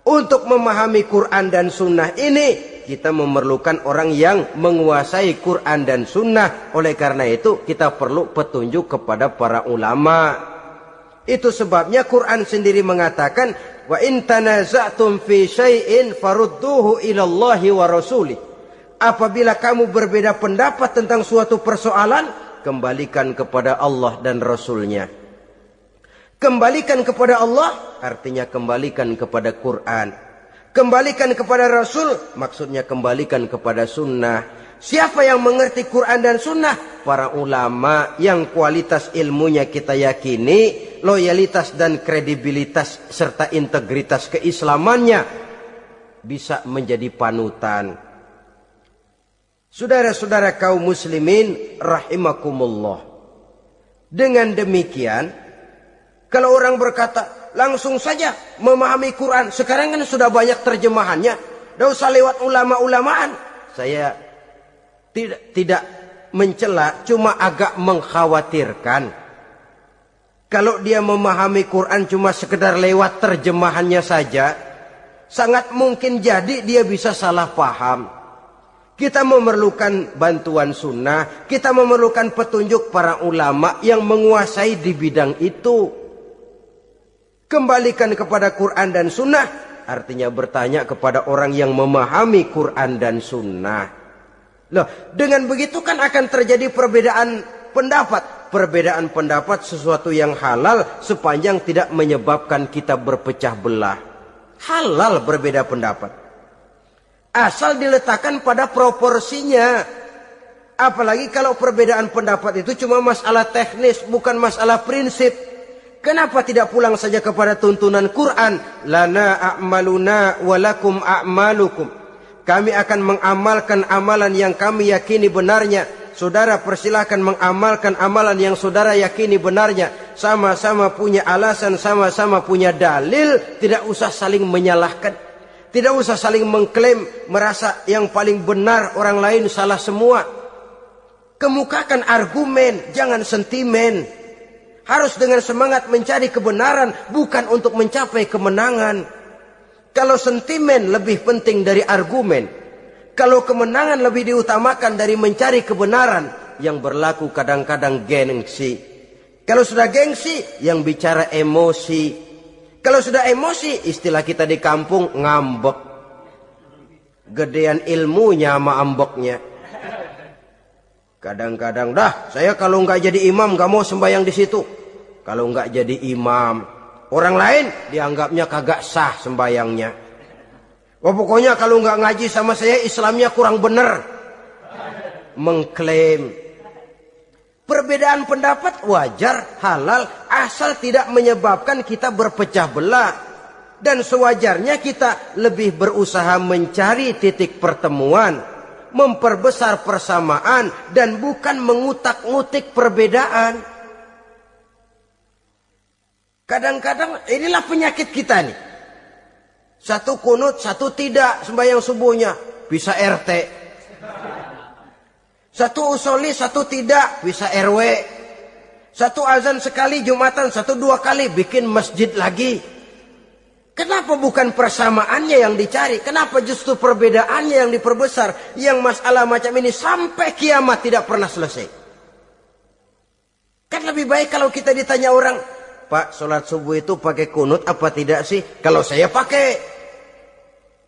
Untuk memahami Quran dan sunnah ini, kita memerlukan orang yang menguasai Quran dan sunnah. Oleh karena itu kita perlu petunjuk kepada para ulama. Itu sebabnya Quran sendiri mengatakan, wa in tanaza'tum fi syai'in farudduhu ila Allahi wa rasulih. Apabila kamu berbeda pendapat tentang suatu persoalan, kembalikan kepada Allah dan Rasulnya. Kembalikan kepada Allah artinya kembalikan kepada Quran. Kembalikan kepada Rasul, maksudnya kembalikan kepada sunnah. Siapa yang mengerti Quran dan sunnah? Para ulama yang kualitas ilmunya kita yakini, loyalitas dan kredibilitas serta integritas keislamannya bisa menjadi panutan. Saudara-saudara kaum muslimin rahimakumullah. Dengan demikian, kalau orang berkata, langsung saja memahami Quran. Sekarang kan sudah banyak terjemahannya. Tidak usah lewat ulama-ulamaan. Saya tidak mencela, cuma agak mengkhawatirkan. Kalau dia memahami Quran cuma sekedar lewat terjemahannya saja, sangat mungkin jadi dia bisa salah paham. Kita memerlukan bantuan sunnah. Kita memerlukan petunjuk para ulama yang menguasai di bidang itu. Kembalikan kepada Quran dan sunnah artinya bertanya kepada orang yang memahami Quran dan sunnah. Loh, dengan begitu kan akan terjadi perbedaan pendapat. Perbedaan pendapat sesuatu yang halal sepanjang tidak menyebabkan kita berpecah belah. Halal berbeda pendapat. Asal diletakkan pada proporsinya. Apalagi kalau perbedaan pendapat itu cuma masalah teknis, bukan masalah prinsip. Kenapa tidak pulang saja kepada tuntunan Quran? Lana a'maluna walakum a'malukum. Kami akan mengamalkan amalan yang kami yakini benarnya. Saudara persilahkan mengamalkan amalan yang saudara yakini benarnya. Sama-sama punya alasan, sama-sama punya dalil. Tidak usah saling menyalahkan. Tidak usah saling mengklaim, merasa yang paling benar, orang lain salah semua. Kemukakan argumen, jangan sentimen. Harus dengan semangat mencari kebenaran, bukan untuk mencapai kemenangan. Kalau sentimen lebih penting dari argumen, kalau kemenangan lebih diutamakan dari mencari kebenaran, yang berlaku kadang-kadang gengsi. Kalau sudah gengsi, yang bicara emosi. Kalau sudah emosi, istilah kita di kampung, ngambek. Gedean ilmunya sama ambeknya. Kadang-kadang, dah saya kalau nggak jadi imam nggak mau sembahyang di situ. Kalau nggak jadi imam, orang lain dianggapnya kagak sah sembayangnya. Wah, pokoknya kalau nggak ngaji sama saya Islamnya kurang bener. Mengklaim. Perbedaan pendapat wajar, halal, asal tidak menyebabkan kita berpecah belah. Dan sewajarnya kita lebih berusaha mencari titik pertemuan, memperbesar persamaan, dan bukan mengutak-ngutik perbedaan. Kadang-kadang inilah penyakit kita nih. Satu kunut, satu tidak sembahyang subuhnya. Bisa RT. Satu usoli, satu tidak. Bisa RW. Satu azan sekali Jumatan, satu dua kali bikin masjid lagi. Kenapa bukan persamaannya yang dicari? Kenapa justru perbedaannya yang diperbesar? Yang masalah macam ini sampai kiamat tidak pernah selesai. Kan lebih baik kalau kita ditanya orang, Pak, sholat subuh itu pakai kunut apa tidak sih? Kalau saya pakai.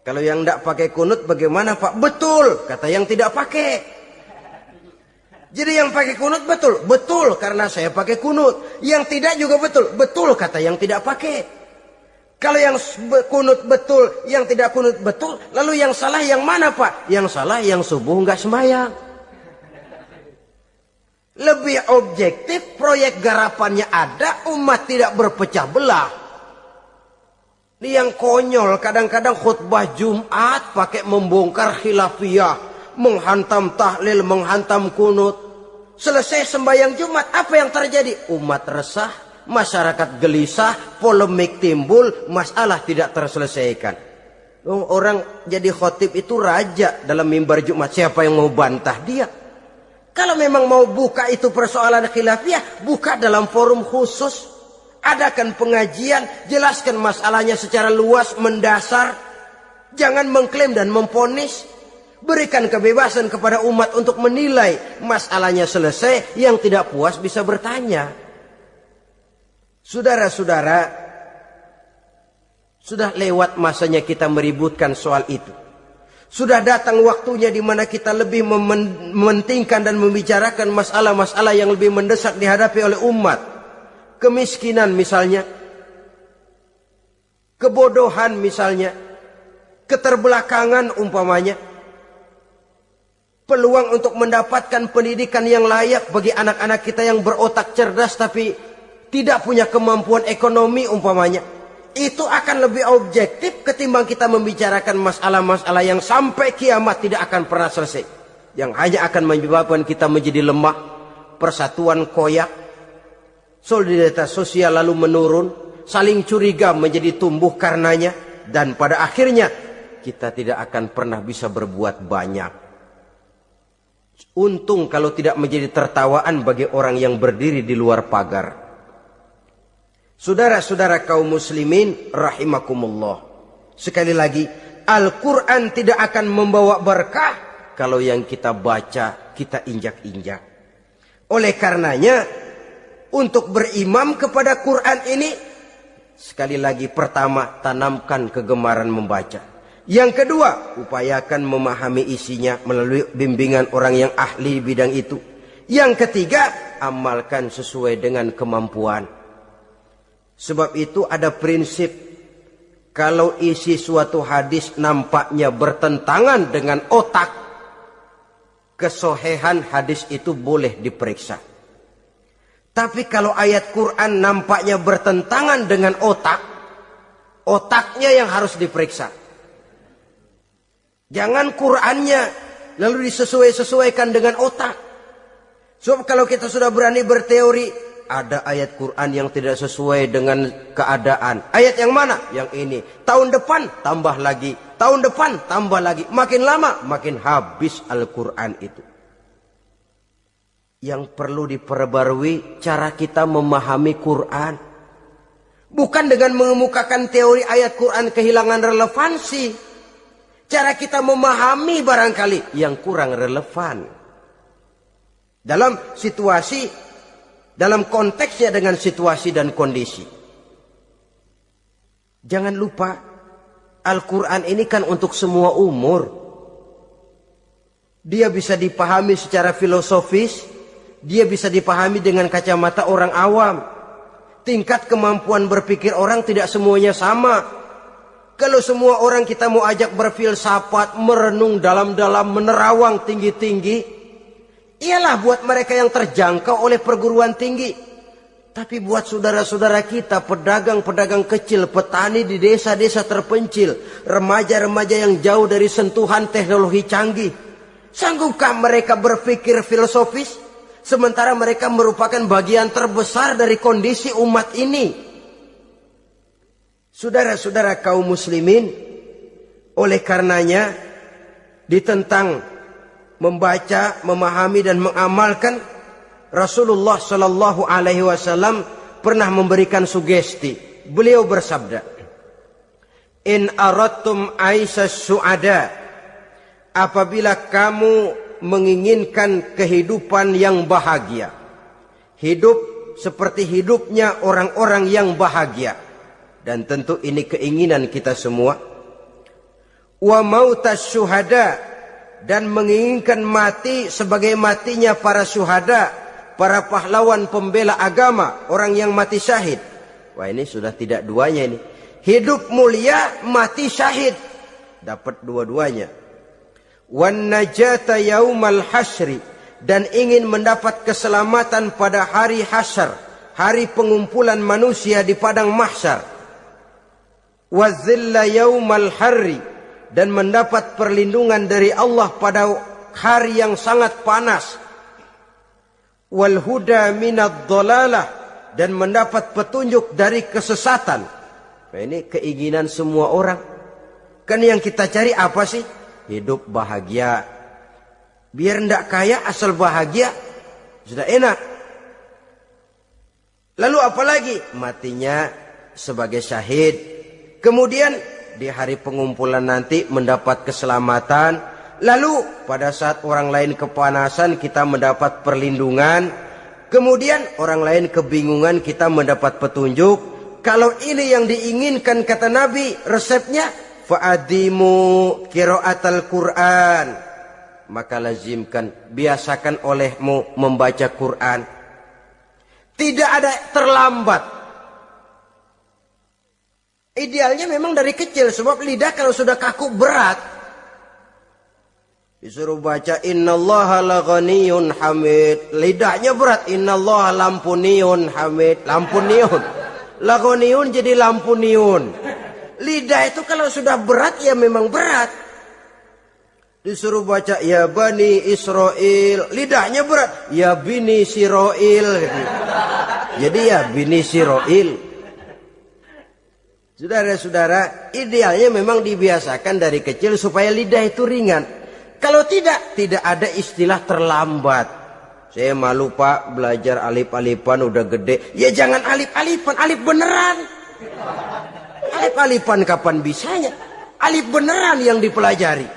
Kalau yang tidak pakai kunut bagaimana Pak? Betul, kata yang tidak pakai. Jadi yang pakai kunut betul? Betul, karena saya pakai kunut. Yang tidak juga betul? Betul, kata yang tidak pakai. Kalau yang kunut betul, yang tidak kunut betul, lalu yang salah yang mana Pak? Yang salah yang subuh nggak sembahyang. Lebih objektif, proyek garapannya ada, umat tidak berpecah belah. Ini yang konyol, kadang-kadang khutbah Jumat pakai membongkar khilafiyah, menghantam tahlil, menghantam kunut. Selesai sembahyang Jumat, apa yang terjadi? Umat resah, masyarakat gelisah, polemik timbul, masalah tidak terselesaikan. Orang jadi khotib itu raja dalam mimbar Jumat, siapa yang mau bantah dia? Kalau memang mau buka itu persoalan khilafiyah, buka dalam forum khusus. Adakan pengajian, jelaskan masalahnya secara luas, mendasar. Jangan mengklaim dan memponis. Berikan kebebasan kepada umat untuk menilai. Masalahnya selesai, yang tidak puas bisa bertanya. Saudara-saudara, sudah lewat masanya kita meributkan soal itu. Sudah datang waktunya di mana kita lebih mementingkan dan membicarakan masalah-masalah yang lebih mendesak dihadapi oleh umat. Kemiskinan misalnya, kebodohan misalnya, keterbelakangan umpamanya, peluang untuk mendapatkan pendidikan yang layak bagi anak-anak kita yang berotak cerdas tapi tidak punya kemampuan ekonomi umpamanya. Itu akan lebih objektif ketimbang kita membicarakan masalah-masalah yang sampai kiamat tidak akan pernah selesai. Yang hanya akan menyebabkan kita menjadi lemah, persatuan koyak, solidaritas sosial lalu menurun, saling curiga menjadi tumbuh karenanya, dan pada akhirnya kita tidak akan pernah bisa berbuat banyak. Untung kalau tidak menjadi tertawaan bagi orang yang berdiri di luar pagar. Saudara-saudara kaum muslimin rahimakumullah. Sekali lagi, Al-Quran tidak akan membawa berkah kalau yang kita baca kita injak-injak. Oleh karenanya, untuk berimam kepada Quran ini, sekali lagi pertama, tanamkan kegemaran membaca. Yang kedua, upayakan memahami isinya melalui bimbingan orang yang ahli bidang itu. Yang ketiga, amalkan sesuai dengan kemampuan. Sebab itu ada prinsip, kalau isi suatu hadis nampaknya bertentangan dengan otak, kesohihan hadis itu boleh diperiksa. Tapi kalau ayat Quran nampaknya bertentangan dengan otak, otaknya yang harus diperiksa. Jangan Qur'annya lalu disesuaikan dengan otak. Sebab kalau kita sudah berani berteori, ada ayat Quran yang tidak sesuai dengan keadaan. Ayat yang mana? Yang ini. Tahun depan tambah lagi. Tahun depan tambah lagi. Makin lama makin habis Al-Quran itu. Yang perlu diperbarui cara kita memahami Quran. Bukan dengan mengemukakan teori ayat Quran kehilangan relevansi. Cara kita memahami barangkali yang kurang relevan. Dalam situasi, dalam konteksnya dengan situasi dan kondisi. Jangan lupa, Al-Quran ini kan untuk semua umur. Dia bisa dipahami secara filosofis, dia bisa dipahami dengan kacamata orang awam. Tingkat kemampuan berpikir orang tidak semuanya sama. Kalau semua orang kita mau ajak berfilsafat, merenung dalam-dalam, menerawang tinggi-tinggi, ialah buat mereka yang terjangkau oleh perguruan tinggi. Tapi buat saudara-saudara kita, pedagang-pedagang kecil, petani di desa-desa terpencil, remaja-remaja yang jauh dari sentuhan teknologi canggih, sanggupkah mereka berpikir filosofis? Sementara mereka merupakan bagian terbesar dari kondisi umat ini. Saudara-saudara kaum muslimin, oleh karenanya ditentang membaca, memahami dan mengamalkan, Rasulullah Shallallahu Alaihi Wasallam pernah memberikan sugesti. Beliau bersabda, "In aradtum aisas su'ada, apabila kamu menginginkan kehidupan yang bahagia, hidup seperti hidupnya orang-orang yang bahagia, dan tentu ini keinginan kita semua, wa mautas syuhada, dan menginginkan mati sebagai matinya para syuhada, para pahlawan pembela agama, orang yang mati syahid." Wah, ini sudah tidak duanya ini. Hidup mulia, mati syahid. Dapat dua-duanya. Wan najata yaumal hasyri, dan ingin mendapat keselamatan pada hari hasyar, hari pengumpulan manusia di padang mahsyar. Wazilla yaumal harri, dan mendapat perlindungan dari Allah pada hari yang sangat panas. Wal huda minad dhalalah, dan mendapat petunjuk dari kesesatan. Nah, ini keinginan semua orang. Kan yang kita cari apa sih? Hidup bahagia. Biar ndak kaya asal bahagia, sudah enak. Lalu apalagi? Matinya sebagai syahid. Kemudian di hari pengumpulan nanti mendapat keselamatan. Lalu pada saat orang lain kepanasan kita mendapat perlindungan. Kemudian orang lain kebingungan kita mendapat petunjuk. Kalau ini yang diinginkan kata Nabi, resepnya fa'adimu qiraatal Quran, maka lazimkan, biasakan olehmu membaca Quran. Tidak ada terlambat. Idealnya memang dari kecil, sebab lidah kalau sudah kaku berat. Disuruh baca innallaha laghaniyun hamid, lidahnya berat. Innallaha lampuniyun hamid, lampuniyun. Laghaniyun jadi lampuniyun. Lidah itu kalau sudah berat ya memang berat. Disuruh baca ya bani Israel, lidahnya berat. Ya bini Siroil. Jadi ya bini Siroil. Saudara-saudara, idealnya memang dibiasakan dari kecil supaya lidah itu ringan. Kalau tidak, tidak ada istilah terlambat. Saya malu pak, belajar alif-alifan udah gede. Ya jangan alif-alifan, alif beneran. Alif-alifan kapan bisanya? Alif beneran yang dipelajari.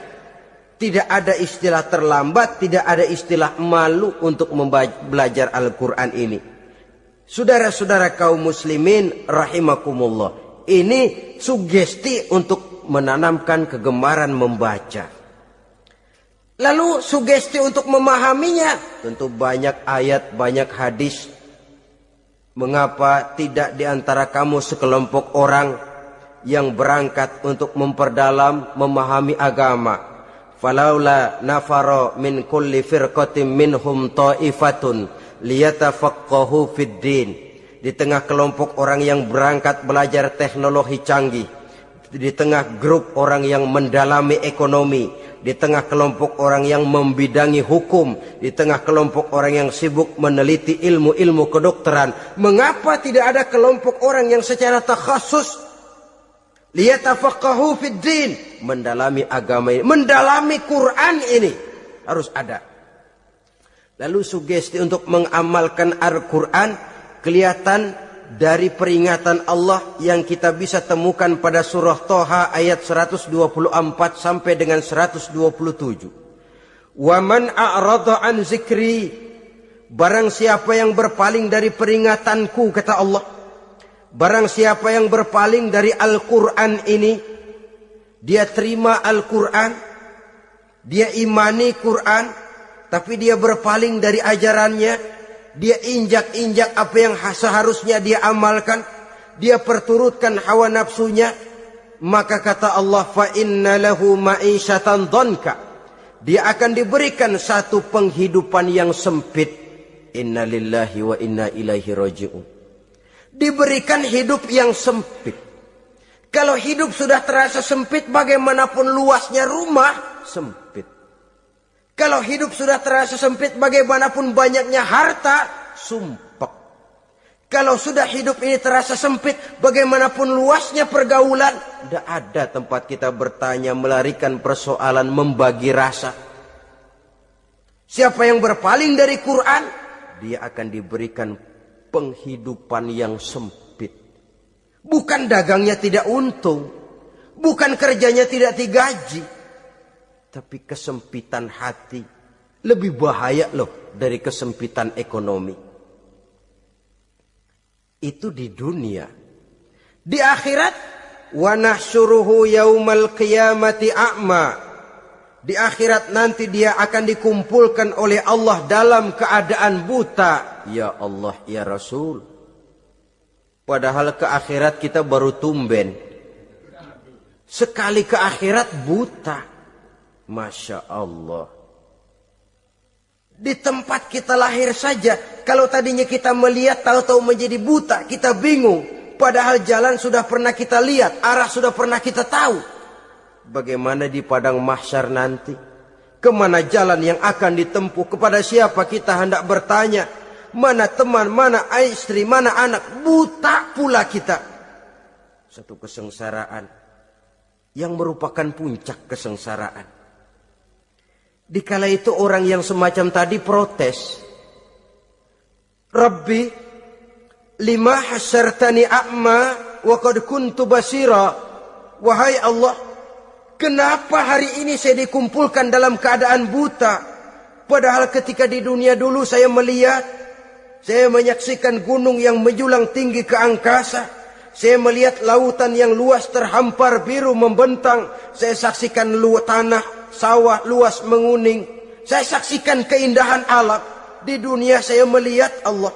Tidak ada istilah terlambat, tidak ada istilah malu untuk belajar Al-Quran ini. Saudara-saudara kaum muslimin rahimakumullah, ini sugesti untuk menanamkan kegemaran membaca. Lalu sugesti untuk memahaminya, tentu banyak ayat, banyak hadis. Mengapa tidak di antara kamu sekelompok orang yang berangkat untuk memperdalam, memahami agama? Falaula nafaro min kulli firqatin minhum ta'ifatun liyatafaqahu fid din. Di tengah kelompok orang yang berangkat belajar teknologi canggih, di tengah grup orang yang mendalami ekonomi, di tengah kelompok orang yang membidangi hukum, di tengah kelompok orang yang sibuk meneliti ilmu-ilmu kedokteran, mengapa tidak ada kelompok orang yang secara takhasus liyatafaqahu fid din, mendalami agama ini, mendalami Quran ini, harus ada. Lalu sugesti untuk mengamalkan Al-Quran kelihatan dari peringatan Allah yang kita bisa temukan pada surah Toha ayat 124 sampai dengan 127. Wa man a'rada an zikri, barang siapa yang berpaling dari peringatanku, kata Allah, barang siapa yang berpaling dari Al-Quran ini, dia terima Al-Quran, dia imani Quran, tapi dia berpaling dari ajarannya, dia injak-injak apa yang seharusnya dia amalkan, dia perturutkan hawa nafsunya, maka kata Allah, fa inna lahu ma'isyatan dhanka, dia akan diberikan satu penghidupan yang sempit. Inna lillahi wa inna ilaihi raji'un. Diberikan hidup yang sempit. Kalau hidup sudah terasa sempit, bagaimanapun luasnya rumah, sempit. Kalau hidup sudah terasa sempit, bagaimanapun banyaknya harta, sumpek. Kalau sudah hidup ini terasa sempit, bagaimanapun luasnya pergaulan, tidak ada tempat kita bertanya, melarikan persoalan, membagi rasa. Siapa yang berpaling dari Quran, dia akan diberikan penghidupan yang sempit. Bukan dagangnya tidak untung, bukan kerjanya tidak digaji, tapi kesempitan hati lebih bahaya loh dari kesempitan ekonomi. Itu di dunia. Di akhirat, wa nahsyuruhu yaumal qiyamati a'ma. Di akhirat nanti dia akan dikumpulkan oleh Allah dalam keadaan buta. Ya Allah, ya Rasul. Padahal ke akhirat kita baru tumben. Sekali ke akhirat buta. Masya Allah. Di tempat kita lahir saja, kalau tadinya kita melihat, tahu-tahu menjadi buta, kita bingung. Padahal jalan sudah pernah kita lihat, arah sudah pernah kita tahu. Bagaimana di padang mahsyar nanti? Kemana jalan yang akan ditempuh? Kepada siapa kita hendak bertanya? Mana teman, mana istri, mana anak? Buta pula kita. Satu kesengsaraan yang merupakan puncak kesengsaraan. Dikala itu orang yang semacam tadi protes. Rabbi, lima hasyartani a'ma wa qad kuntu basira. Wahai Allah, kenapa hari ini saya dikumpulkan dalam keadaan buta? Padahal ketika di dunia dulu saya melihat, saya menyaksikan gunung yang menjulang tinggi ke angkasa. Saya melihat lautan yang luas terhampar biru membentang. Saya saksikan tanah, sawah luas menguning. Saya saksikan keindahan alam. Di dunia saya melihat Allah.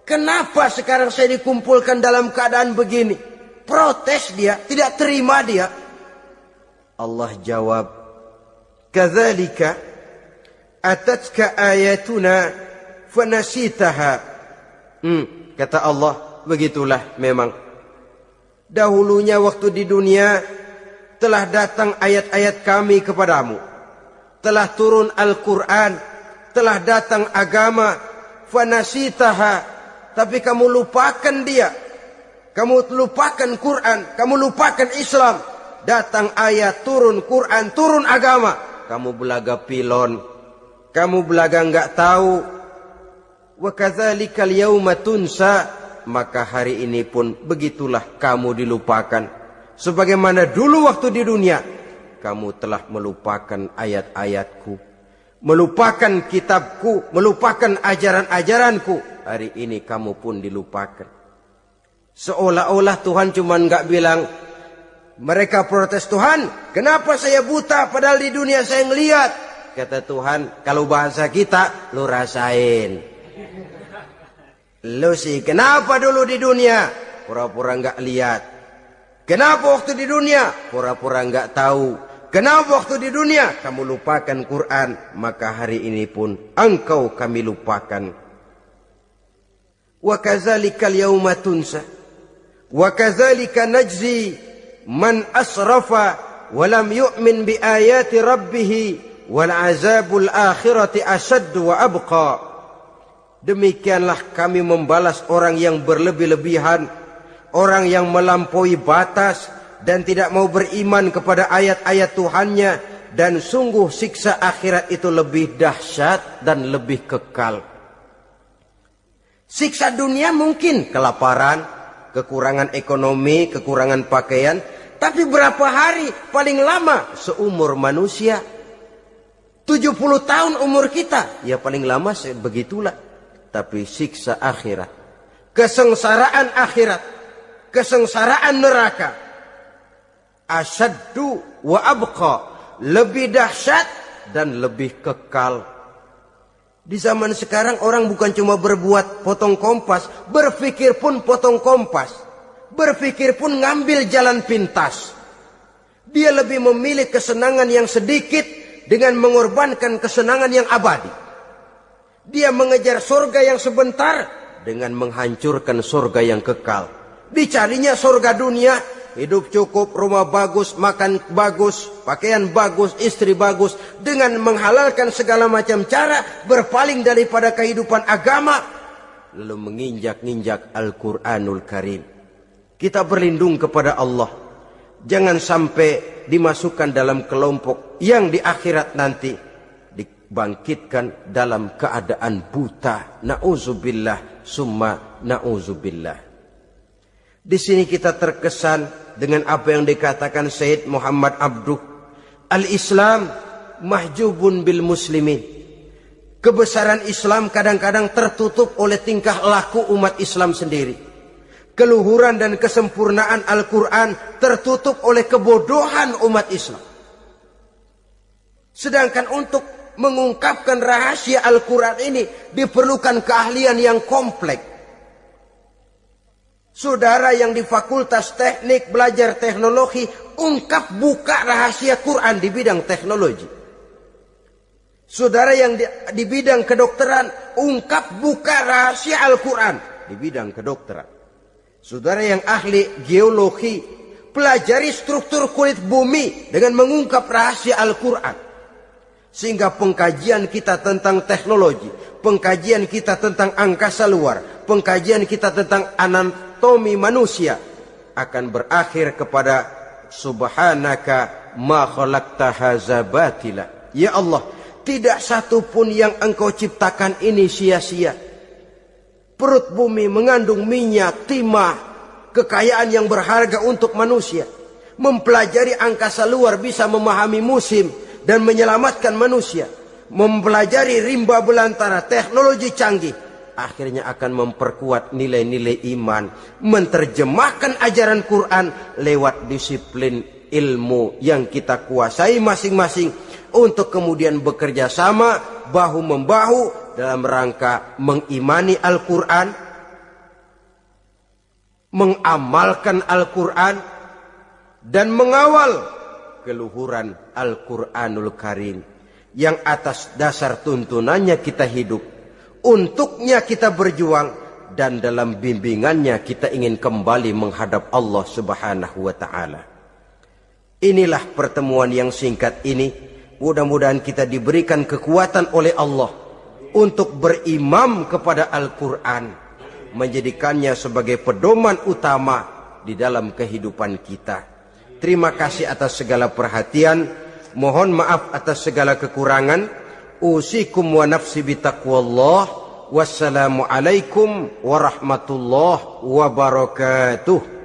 Kenapa sekarang saya dikumpulkan dalam keadaan begini? Protes dia, tidak terima dia. Allah jawab, kadzalika atatka ayatuna fanasitaha. Kata Allah, begitulah memang. Dahulunya waktu di dunia telah datang ayat-ayat kami kepadamu. Telah turun Al-Quran. Telah datang agama. Fanasitaha. Tapi kamu lupakan dia. Kamu lupakan Quran. Kamu lupakan Islam. Datang ayat, turun Quran, turun agama. Kamu belaga pilon. Kamu belaga enggak tahu. Wa kadzalikal yauma tunsa. Maka hari ini pun begitulah kamu dilupakan. Sebagaimana dulu waktu di dunia, kamu telah melupakan ayat-ayatku, melupakan kitabku, melupakan ajaran-ajaranku. Hari ini kamu pun dilupakan. Seolah-olah Tuhan cuma enggak bilang, mereka protes, Tuhan, kenapa saya buta padahal di dunia saya ngelihat. Kata Tuhan, kalau bahasa kita, lu rasain. Lu sih, kenapa dulu di dunia? Pura-pura enggak lihat. Kenapa waktu di dunia? Pura-pura enggak tahu. Kenapa waktu di dunia? Kamu lupakan Quran. Maka hari ini pun engkau kami lupakan. Wa kadzalikal yauma tunsa. Wa kadzalika najzi man asrafa walam yu'min bi ayati rabbih wal azabul akhirati asyaddu wa abqa. Demikianlah kami membalas orang yang berlebih-lebihan, orang yang melampaui batas dan tidak mau beriman kepada ayat-ayat Tuhannya, dan sungguh siksa akhirat itu lebih dahsyat dan lebih kekal. Siksa dunia mungkin kelaparan, kekurangan ekonomi, kekurangan pakaian, tapi berapa hari paling lama seumur manusia? 70 tahun umur kita, ya paling lama begitulah. Tapi siksa akhirat, kesengsaraan akhirat, kesengsaraan neraka, asyaddu wa abqa, lebih dahsyat dan lebih kekal. Di zaman sekarang orang bukan cuma berbuat potong kompas, berpikir pun potong kompas, berpikir pun ngambil jalan pintas. Dia lebih memilih kesenangan yang sedikit dengan mengorbankan kesenangan yang abadi. Dia mengejar surga yang sebentar dengan menghancurkan surga yang kekal. Dicarinya surga dunia, hidup cukup, rumah bagus, makan bagus, pakaian bagus, istri bagus, dengan menghalalkan segala macam cara, berpaling daripada kehidupan agama, lalu menginjak-injak Al-Quranul Karim. Kita berlindung kepada Allah, jangan sampai dimasukkan dalam kelompok yang di akhirat nanti dibangkitkan dalam keadaan buta. Na'udzubillah summa na'udzubillah. Di sini kita terkesan dengan apa yang dikatakan Sayyid Muhammad Abduh, al-Islam mahjubun bil muslimin. Kebesaran Islam kadang-kadang tertutup oleh tingkah laku umat Islam sendiri. Keluhuran dan kesempurnaan Al-Quran tertutup oleh kebodohan umat Islam. Sedangkan untuk mengungkapkan rahasia Al-Quran ini diperlukan keahlian yang kompleks. Saudara yang di fakultas teknik belajar teknologi, ungkap buka rahasia Quran di bidang teknologi. Saudara yang di bidang kedokteran, ungkap buka rahasia Al-Quran di bidang kedokteran. Saudara yang ahli geologi, pelajari struktur kulit bumi dengan mengungkap rahasia Al-Quran. Sehingga pengkajian kita tentang teknologi, pengkajian kita tentang angkasa luar, pengkajian kita tentang anatomi manusia akan berakhir kepada subhanaka ma khalaqta hadza batila. Ya Allah, tidak satu pun yang Engkau ciptakan ini sia-sia. Perut bumi mengandung minyak, timah, kekayaan yang berharga untuk manusia. Mempelajari angkasa luar bisa memahami musim dan menyelamatkan manusia. Mempelajari rimba belantara, teknologi canggih, akhirnya akan memperkuat nilai-nilai iman. Menerjemahkan ajaran Quran lewat disiplin ilmu yang kita kuasai masing-masing, untuk kemudian bekerja sama bahu-membahu dalam rangka mengimani Al-Quran, mengamalkan Al-Quran, dan mengawal keluhuran Al-Quranul Karim yang atas dasar tuntunannya kita hidup, untuknya kita berjuang, dan dalam bimbingannya kita ingin kembali menghadap Allah Subhanahu wa ta'ala. Inilah pertemuan yang singkat ini. Mudah-mudahan kita diberikan kekuatan oleh Allah untuk berimam kepada Al-Quran, menjadikannya sebagai pedoman utama di dalam kehidupan kita. Terima kasih atas segala perhatian. Mohon maaf atas segala kekurangan. Usikum wa nafsi bitaqwallah. Wassalamualaikum warahmatullahi wabarakatuh.